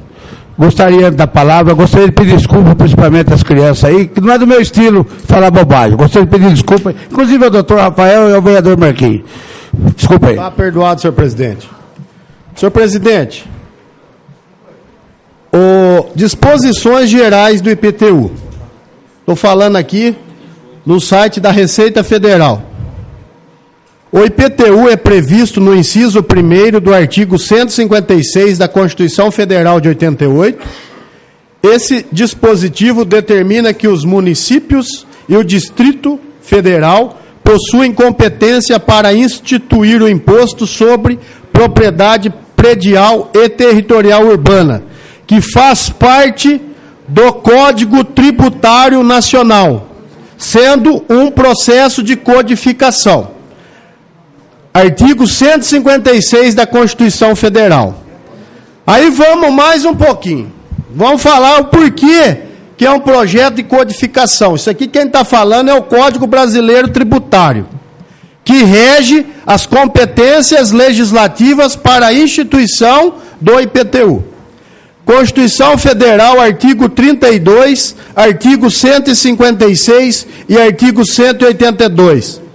Gostaria da palavra, gostaria de pedir desculpa principalmente às crianças aí, que não é do meu estilo falar bobagem. Gostaria de pedir desculpa, inclusive ao doutor Rafael e ao vereador Marquinhos. Desculpa aí. Está perdoado, senhor presidente. Senhor presidente, disposições gerais do IPTU. Estou falando aqui no site da Receita Federal. O IPTU é previsto no inciso 1º do artigo 156 da Constituição Federal de 88. Esse dispositivo determina que os municípios e o Distrito Federal possuem competência para instituir o imposto sobre propriedade predial e territorial urbana, que faz parte do Código Tributário Nacional, sendo um processo de codificação. Artigo 156 da Constituição Federal. Aí vamos mais um pouquinho. Vamos falar o porquê que é um projeto de codificação. Isso aqui quem está falando é o Código Brasileiro Tributário, que rege as competências legislativas para a instituição do IPTU. Constituição Federal, artigo 32, artigo 156 e artigo 182.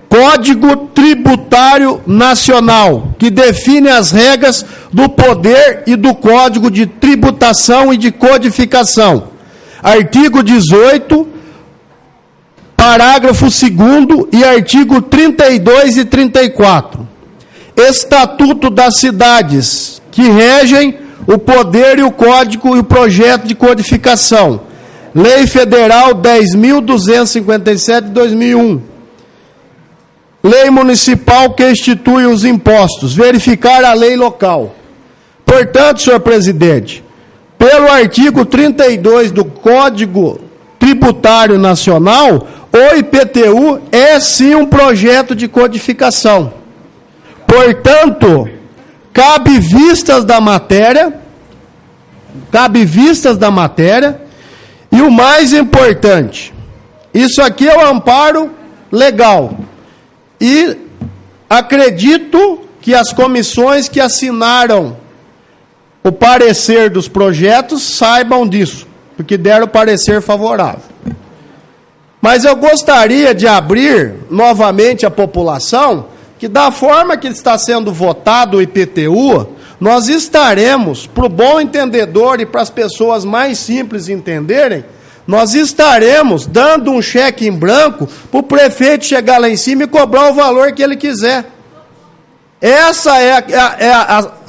Código Tributário Nacional, que define as regras do poder e do Código de Tributação e de Codificação. Artigo 18, parágrafo 2º e artigo 32 e 34. Estatuto das cidades, que regem o poder e o Código e o projeto de codificação. Lei Federal 10.257 de 2001. Lei municipal que institui os impostos, verificar a lei local. Portanto, senhor presidente, pelo artigo 32 do Código Tributário Nacional, o IPTU é sim um projeto de codificação. Portanto, cabe vistas da matéria, e o mais importante, isso aqui é o amparo legal. E acredito que as comissões que assinaram o parecer dos projetos saibam disso, porque deram parecer favorável. Mas eu gostaria de abrir novamente a população, que da forma que está sendo votado o IPTU, nós estaremos, para o bom entendedor e para as pessoas mais simples entenderem, nós estaremos dando um cheque em branco para o prefeito chegar lá em cima e cobrar o valor que ele quiser. Essa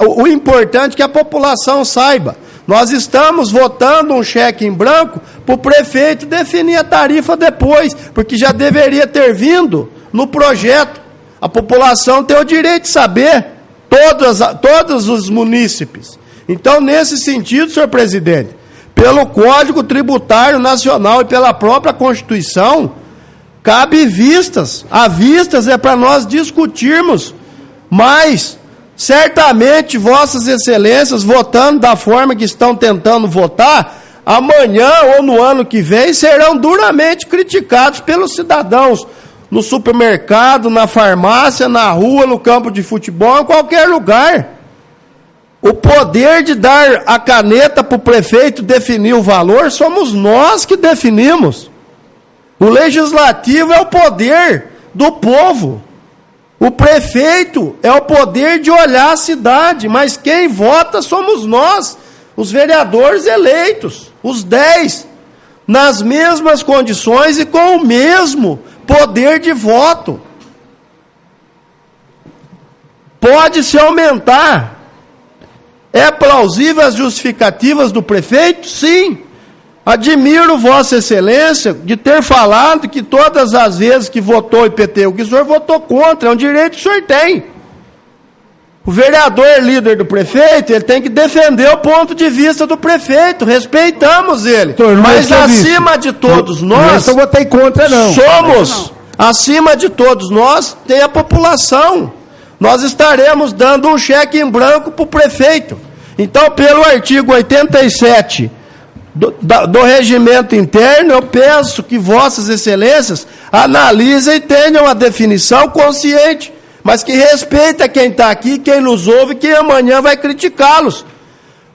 o importante que a população saiba. Nós estamos votando um cheque em branco para o prefeito definir a tarifa depois, porque já deveria ter vindo no projeto. A população tem o direito de saber, todos os munícipes. Então, nesse sentido, senhor presidente, pelo Código Tributário Nacional e pela própria Constituição, cabe vistas. A vistas é para nós discutirmos, mas certamente vossas excelências, votando da forma que estão tentando votar, amanhã ou no ano que vem serão duramente criticados pelos cidadãos, no supermercado, na farmácia, na rua, no campo de futebol, em qualquer lugar. O poder de dar a caneta para o prefeito definir o valor, somos nós que definimos. O legislativo é o poder do povo. O prefeito é o poder de olhar a cidade, mas quem vota somos nós, os vereadores eleitos, os 10, nas mesmas condições e com o mesmo poder de voto. Pode-se aumentar. É plausível as justificativas do prefeito? Sim. Admiro Vossa Excelência de ter falado que todas as vezes que votou o IPTU, que o senhor votou contra, é um direito que o senhor tem. O vereador líder do prefeito, ele tem que defender o ponto de vista do prefeito, respeitamos ele. Mas acima de todos nós, eu votei contra, não. Somos, acima de todos nós, tem a população. Nós estaremos dando um cheque em branco para o prefeito. Então, pelo artigo 87 do regimento interno, eu peço que Vossas Excelências analisem e tenham a definição consciente, mas que respeita quem está aqui, quem nos ouve, quem amanhã vai criticá-los.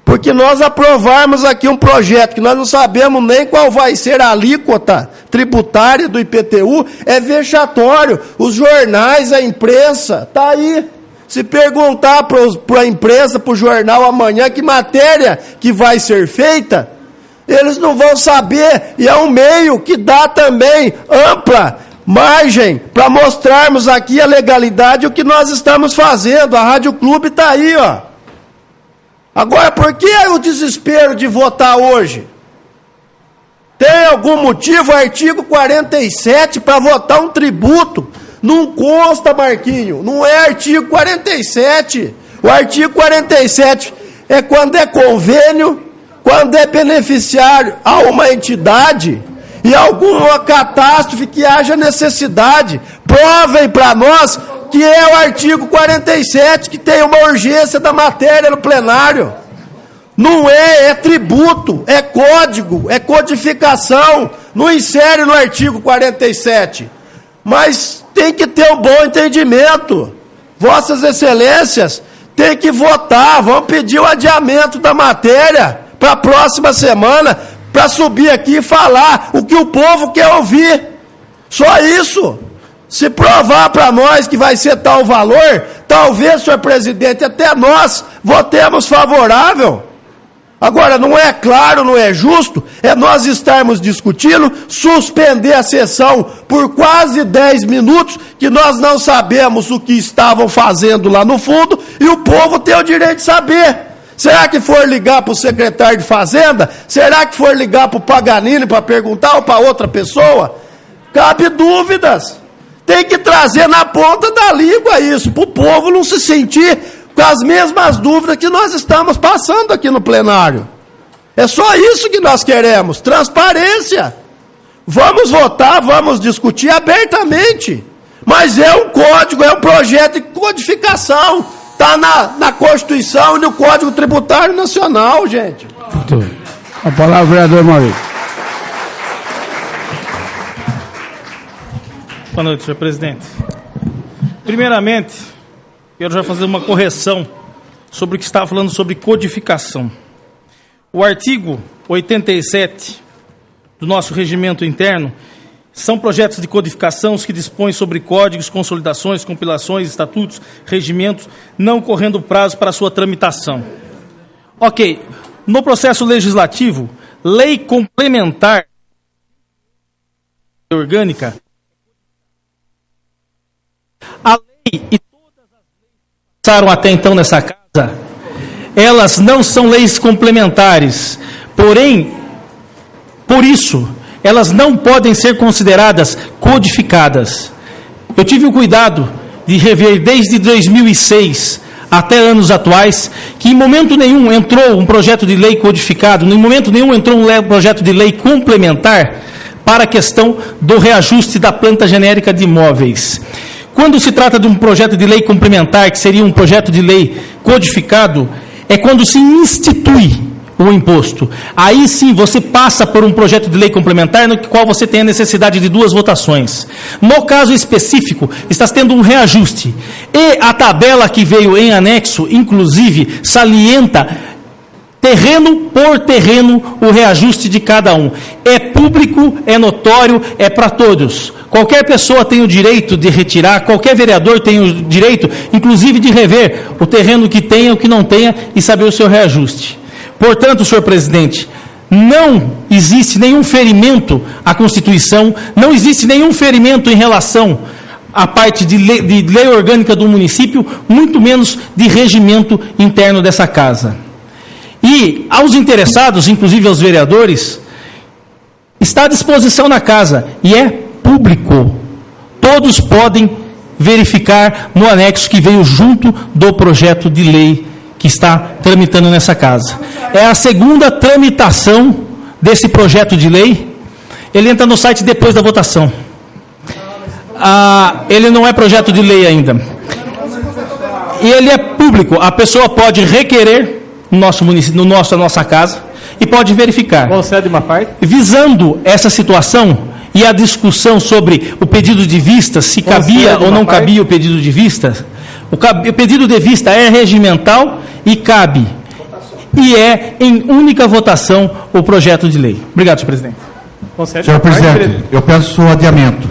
Porque nós aprovarmos aqui um projeto que nós não sabemos nem qual vai ser a alíquota tributária do IPTU, é vexatório. Os jornais, a imprensa, está aí. Se perguntar para a imprensa, para o jornal amanhã que matéria que vai ser feita, eles não vão saber, e é um meio que dá também ampla margem para mostrarmos aqui a legalidade e o que nós estamos fazendo. A Rádio Clube está aí, ó. Agora, por que o desespero de votar hoje? Tem algum motivo? Artigo 47 para votar um tributo. Não consta, Marquinho, não é artigo 47. O artigo 47 é quando é convênio, quando é beneficiário a uma entidade e alguma catástrofe que haja necessidade. Provem para nós que é o artigo 47 que tem uma urgência da matéria no plenário. Não é tributo, é código, é codificação, não insere no artigo 47. Mas tem que ter um bom entendimento. Vossas Excelências têm que votar, vão pedir o adiamento da matéria para a próxima semana, para subir aqui e falar o que o povo quer ouvir. Só isso. Se provar para nós que vai ser tal valor, talvez, senhor presidente, até nós votemos favorável. Agora, não é claro, não é justo, é nós estarmos discutindo, suspender a sessão por quase 10 minutos, que nós não sabemos o que estavam fazendo lá no fundo, e o povo tem o direito de saber. Será que for ligar para o secretário de Fazenda? Será que for ligar para o Paganini para perguntar ou para outra pessoa? Cabe dúvidas. Tem que trazer na ponta da língua isso, para o povo não se sentir com as mesmas dúvidas que nós estamos passando aqui no plenário. É só isso que nós queremos, transparência. Vamos votar, vamos discutir abertamente. Mas é um código, é um projeto de codificação. Está na Constituição e no Código Tributário Nacional, gente. A palavra, vereador Maurício. Boa noite, senhor presidente. Primeiramente, quero já fazer uma correção sobre o que estava falando sobre codificação. O artigo 87 do nosso regimento interno são projetos de codificação que dispõem sobre códigos, consolidações, compilações, estatutos, regimentos, não correndo prazo para sua tramitação. Ok, no processo legislativo, lei complementar orgânica, a lei e todas as leis que passaram até então nessa casa, elas não são leis complementares, porém, por isso, elas não podem ser consideradas codificadas. Eu tive o cuidado de rever desde 2006 até anos atuais, que em momento nenhum entrou um projeto de lei codificado, em momento nenhum entrou um projeto de lei complementar para a questão do reajuste da planta genérica de imóveis. Quando se trata de um projeto de lei complementar, que seria um projeto de lei codificado, é quando se institui o imposto. Aí sim você passa por um projeto de lei complementar no qual você tem a necessidade de 2 votações. No caso específico, está tendo um reajuste. E a tabela que veio em anexo, inclusive, salienta terreno por terreno, o reajuste de cada um. É público, é notório, é para todos. Qualquer pessoa tem o direito de retirar, qualquer vereador tem o direito, inclusive, de rever o terreno que tenha, o que não tenha, e saber o seu reajuste. Portanto, senhor presidente, não existe nenhum ferimento à Constituição, não existe nenhum ferimento em relação à parte de lei orgânica do município, muito menos de regimento interno dessa casa. E aos interessados, inclusive aos vereadores, está à disposição na casa e é público. Todos podem verificar no anexo que veio junto do projeto de lei que está tramitando nessa casa. É a segunda tramitação desse projeto de lei. Ele entra no site depois da votação. Ele não é projeto de lei ainda. E ele é público. A pessoa pode requerer no nosso município, na nossa casa, e pode verificar. Concede uma parte. Visando essa situação e a discussão sobre o pedido de vista, se cabia ou não cabia o pedido de vista, o pedido de vista é regimental e cabe. E é em única votação o projeto de lei. Obrigado, senhor presidente. Concede. Senhor presidente, eu peço o adiamento.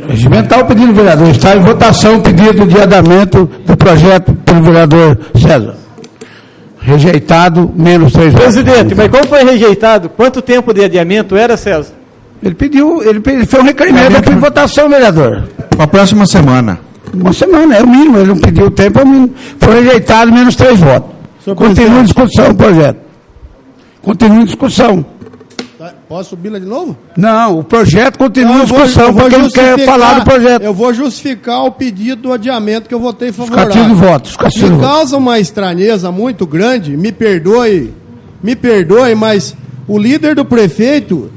Regimental o pedido do vereador. Está em votação o pedido de adiamento do projeto pelo vereador César. Rejeitado, menos 3 votos. Presidente, mas como foi rejeitado? Quanto tempo de adiamento era, César? Ele pediu, foi um requerimento de votação, vereador. Para a próxima semana. Uma semana, é o mínimo. Ele não pediu tempo, é o mínimo. Foi rejeitado, menos 3 votos. Continua em discussão o projeto. Continua em discussão. Posso subir lá de novo? Não, o projeto continua em discussão, porque ele quer falar do projeto. Eu vou justificar o pedido do adiamento que eu votei favorável. Cativo de votos. Me causa uma estranheza muito grande, me perdoe, mas o líder do prefeito,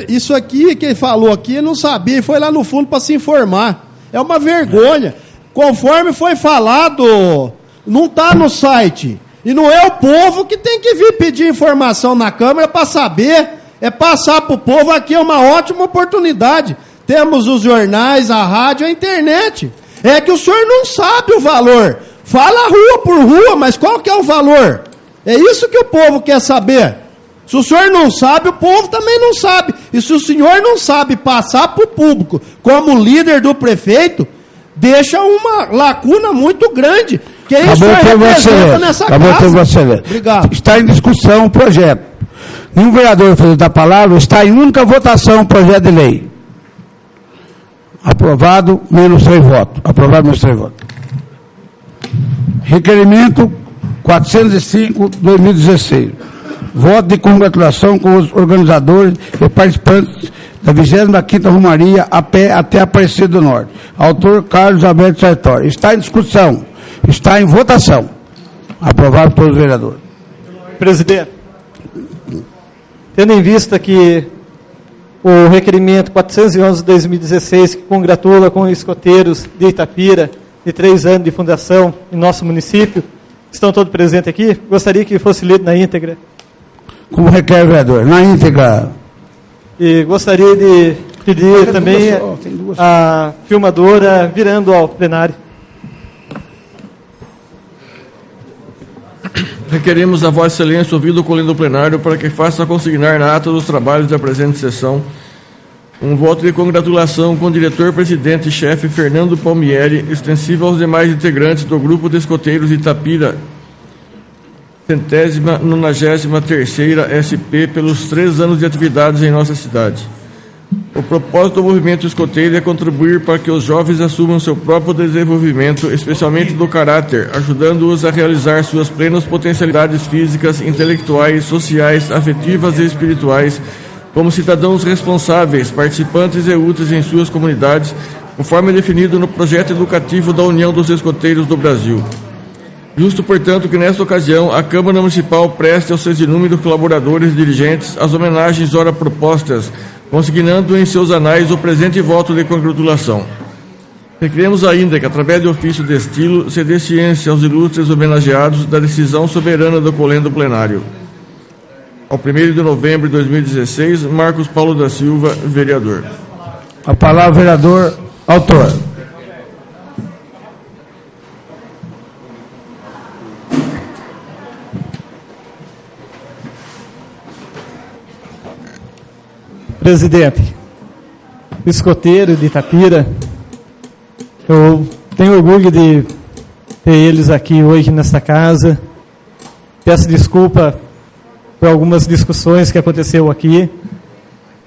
isso aqui que ele falou aqui, ele não sabia, ele foi lá no fundo para se informar. É uma vergonha. Conforme foi falado, não está no site. E não é o povo que tem que vir pedir informação na Câmara para saber. É passar para o povo. Aqui é uma ótima oportunidade. Temos os jornais, a rádio, a internet. É que o senhor não sabe o valor. Fala rua por rua, mas qual que é o valor? É isso que o povo quer saber. Se o senhor não sabe, o povo também não sabe. E se o senhor não sabe passar para o público como líder do prefeito, deixa uma lacuna muito grande. Que é isso que representa nessa casa. Obrigado. Está em discussão o projeto. Nenhum vereador fez da palavra, está em única votação o projeto de lei. Aprovado, menos 3 votos. Aprovado, menos 3 votos. Requerimento 405/2016. Voto de congratulação com os organizadores e participantes da 25ª Romaria a pé até Aparecida do Norte. Autor Carlos Alberto Sartori. Está em discussão. Está em votação. Aprovado por todos os vereadores. Presidente, tendo em vista que o requerimento 411/2016, que congratula com os escoteiros de Itapira de 3 anos de fundação em nosso município, estão todos presentes aqui, gostaria que fosse lido na íntegra. Como requer o vereador? Na íntegra. E gostaria de pedir também a filmadora virando ao plenário. Requerimos a Vossa Excelência ouvido o colhendo do plenário para que faça consignar na ata dos trabalhos da presente sessão um voto de congratulação com o diretor-presidente e chefe Fernando Palmieri, extensivo aos demais integrantes do Grupo de Escoteiros Itapira, 193ª SP, pelos 3 anos de atividades em nossa cidade. O propósito do movimento escoteiro é contribuir para que os jovens assumam seu próprio desenvolvimento, especialmente do caráter, ajudando-os a realizar suas plenas potencialidades físicas, intelectuais, sociais, afetivas e espirituais, como cidadãos responsáveis, participantes e úteis em suas comunidades, conforme definido no projeto educativo da União dos Escoteiros do Brasil. Justo, portanto, que nesta ocasião a Câmara Municipal preste aos seus inúmeros colaboradores e dirigentes as homenagens ora propostas, consignando em seus anais o presente voto de congratulação. Requeremos ainda que, através de ofício de estilo, se dê ciência aos ilustres homenageados da decisão soberana do colendo plenário. Ao 1º de novembro de 2016, Marcos Paulo da Silva, vereador. A palavra, vereador, autor. Presidente, escoteiro de Itapira, eu tenho orgulho de ter eles aqui hoje nesta casa. Peço desculpa por algumas discussões que aconteceu aqui,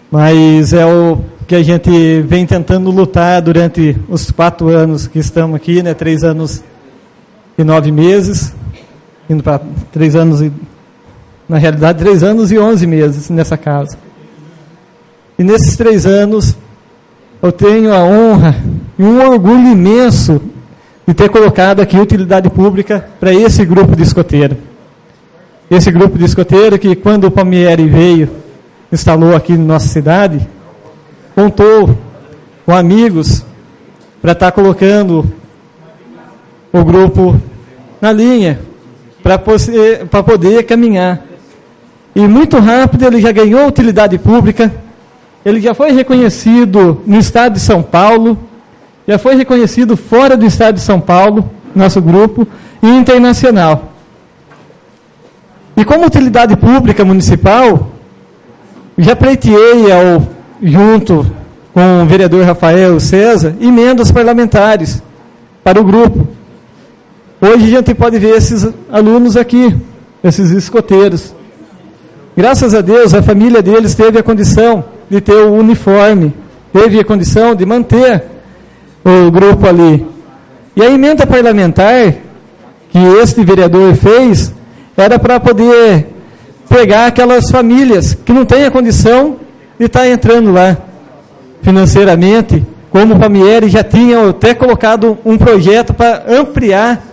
mas é o que a gente vem tentando lutar durante os 4 anos que estamos aqui, né? 3 anos e 9 meses, indo para 3 anos e, na realidade, 3 anos e 11 meses nessa casa. E nesses 3 anos, eu tenho a honra e um orgulho imenso de ter colocado aqui utilidade pública para esse grupo de escoteiro. Esse grupo de escoteiro que, quando o Palmieri veio, instalou aqui na nossa cidade, contou com amigos para estar colocando o grupo na linha, para poder caminhar. E muito rápido ele já ganhou utilidade pública, ele já foi reconhecido no estado de São Paulo, já foi reconhecido fora do estado de São Paulo, nosso grupo, e internacional. E como utilidade pública municipal, já pleiteei junto com o vereador Rafael César, emendas parlamentares para o grupo. Hoje a gente pode ver esses alunos aqui, esses escoteiros. Graças a Deus, a família deles teve a condição de ter o uniforme, teve a condição de manter o grupo ali. E a emenda parlamentar que este vereador fez era para poder pegar aquelas famílias que não têm a condição de estar entrando lá financeiramente, como o Palmieri já tinha até colocado um projeto para ampliar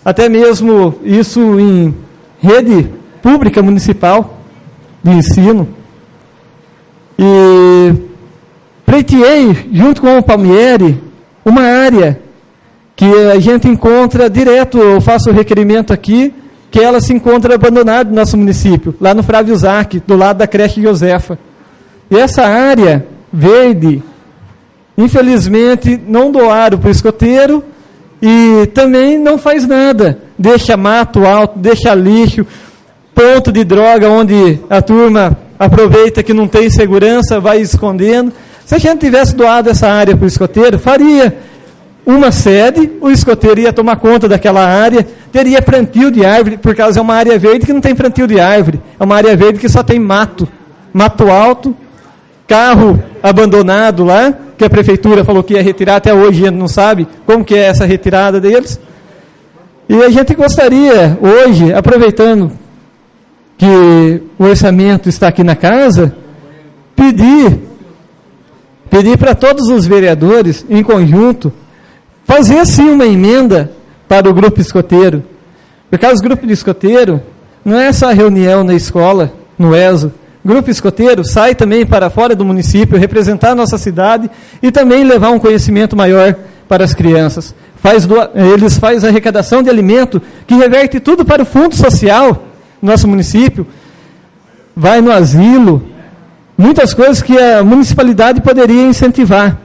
até mesmo isso em rede pública municipal de ensino. E pleiteei, junto com o Palmieri, uma área que a gente encontra direto, eu faço o requerimento aqui, que ela se encontra abandonada no nosso município, lá no Frávio Zac, do lado da creche Josefa. E essa área verde, infelizmente, não doaram para o escoteiro e também não faz nada. Deixa mato alto, deixa lixo, ponto de droga onde a turma aproveita que não tem segurança, vai escondendo. Se a gente tivesse doado essa área para o escoteiro, faria uma sede, o escoteiro ia tomar conta daquela área, teria plantio de árvore, por causa é uma área verde que não tem plantio de árvore, é uma área verde que só tem mato alto, carro abandonado lá, que a prefeitura falou que ia retirar, até hoje a gente não sabe como que é essa retirada deles. E a gente gostaria, hoje, aproveitando que o orçamento está aqui na casa, pedir para todos os vereadores, em conjunto, fazer sim uma emenda para o grupo escoteiro. Por causa do grupo de escoteiro, não é só reunião na escola, no ESO. O grupo escoteiro sai também para fora do município, representar a nossa cidade e também levar um conhecimento maior para as crianças. Eles fazem arrecadação de alimento que reverte tudo para o fundo social do nosso município. Vai no asilo, muitas coisas que a municipalidade poderia incentivar.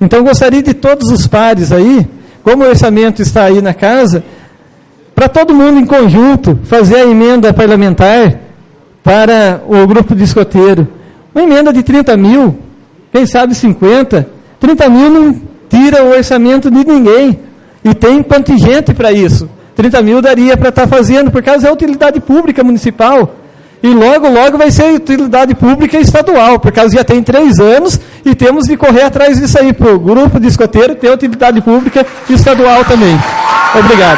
Então, gostaria de todos os pares aí, como o orçamento está aí na casa, para todo mundo em conjunto fazer a emenda parlamentar para o grupo de escoteiro. Uma emenda de 30 mil, quem sabe 50, 30 mil não tira o orçamento de ninguém. E tem contingente para isso. 30 mil daria para estar fazendo, por causa da utilidade pública municipal. E logo, logo vai ser utilidade pública estadual, por causa já tem 3 anos e temos de correr atrás disso aí, para o grupo de escoteiro ter utilidade pública estadual também. Obrigado.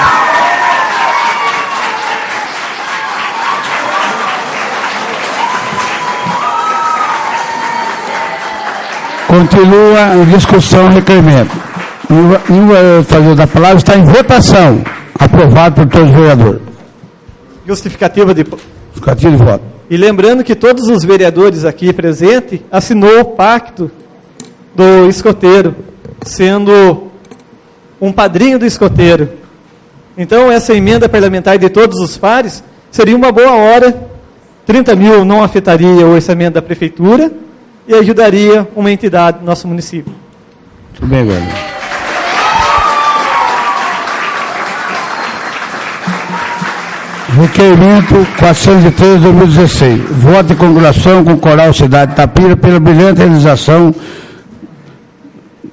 Continua a discussão, requerimento. O fazer da palavra está em votação. Aprovado por todos os vereadores. Justificativa de voto. E lembrando que todos os vereadores aqui presentes assinou o pacto do escoteiro, sendo um padrinho do escoteiro. Então, essa emenda parlamentar de todos os pares seria uma boa hora. 30 mil não afetaria o orçamento da prefeitura e ajudaria uma entidade do nosso município. Tudo bem, velho. Requerimento 403 de 2016. Voto em congratulação com o Coral Cidade Itapira pela brilhante realização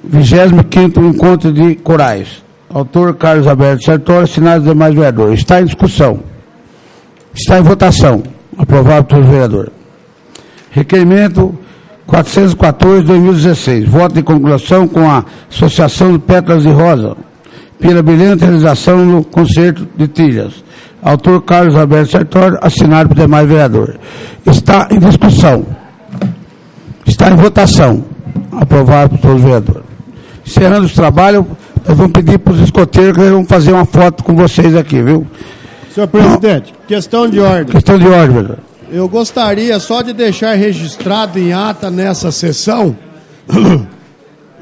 25º Encontro de Corais. Autor Carlos Alberto Sartori, assinado os demais vereadores. Está em discussão. Está em votação. Aprovado pelos vereadores. Requerimento 414 de 2016. Voto em congratulação com a Associação de Pétalas de Rosa pela brilhante realização no concerto de trilhas. Autor Carlos Alberto Sartori, assinado por demais vereadores. Está em discussão. Está em votação. Aprovado por todos os vereadores. Encerrando os trabalhos, nós vamos pedir para os escoteiros que eles vão fazer uma foto com vocês aqui, viu? Senhor presidente, questão de ordem. Questão de ordem, vereador. Eu gostaria só de deixar registrado em ata nessa sessão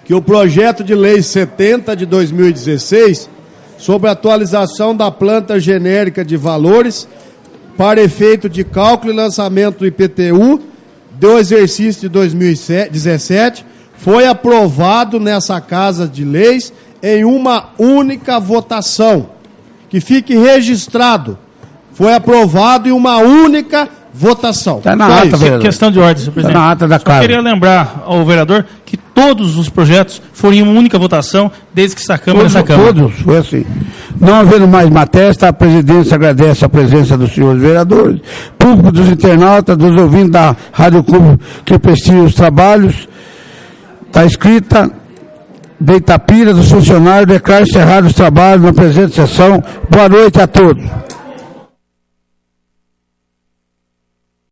que o projeto de lei 70 de 2016 sobre a atualização da planta genérica de valores para efeito de cálculo e lançamento do IPTU do exercício de 2017 foi aprovado nessa Casa de Leis em uma única votação. Que fique registrado. Foi aprovado em uma única votação. Está na ata, vereador. Questão de ordem, senhor presidente. Está na ata da Casa. Eu queria lembrar ao vereador que todos os projetos foram em uma única votação desde que está a Câmara nessa Câmara. Todos, foi assim. Não havendo mais matéria, a presidência agradece a presença dos senhores vereadores, público dos internautas, dos ouvintes da Rádio Clube que prestigia os trabalhos. Está escrita de Itapira, dos funcionários, declaro encerrados os trabalhos na presente sessão. Boa noite a todos.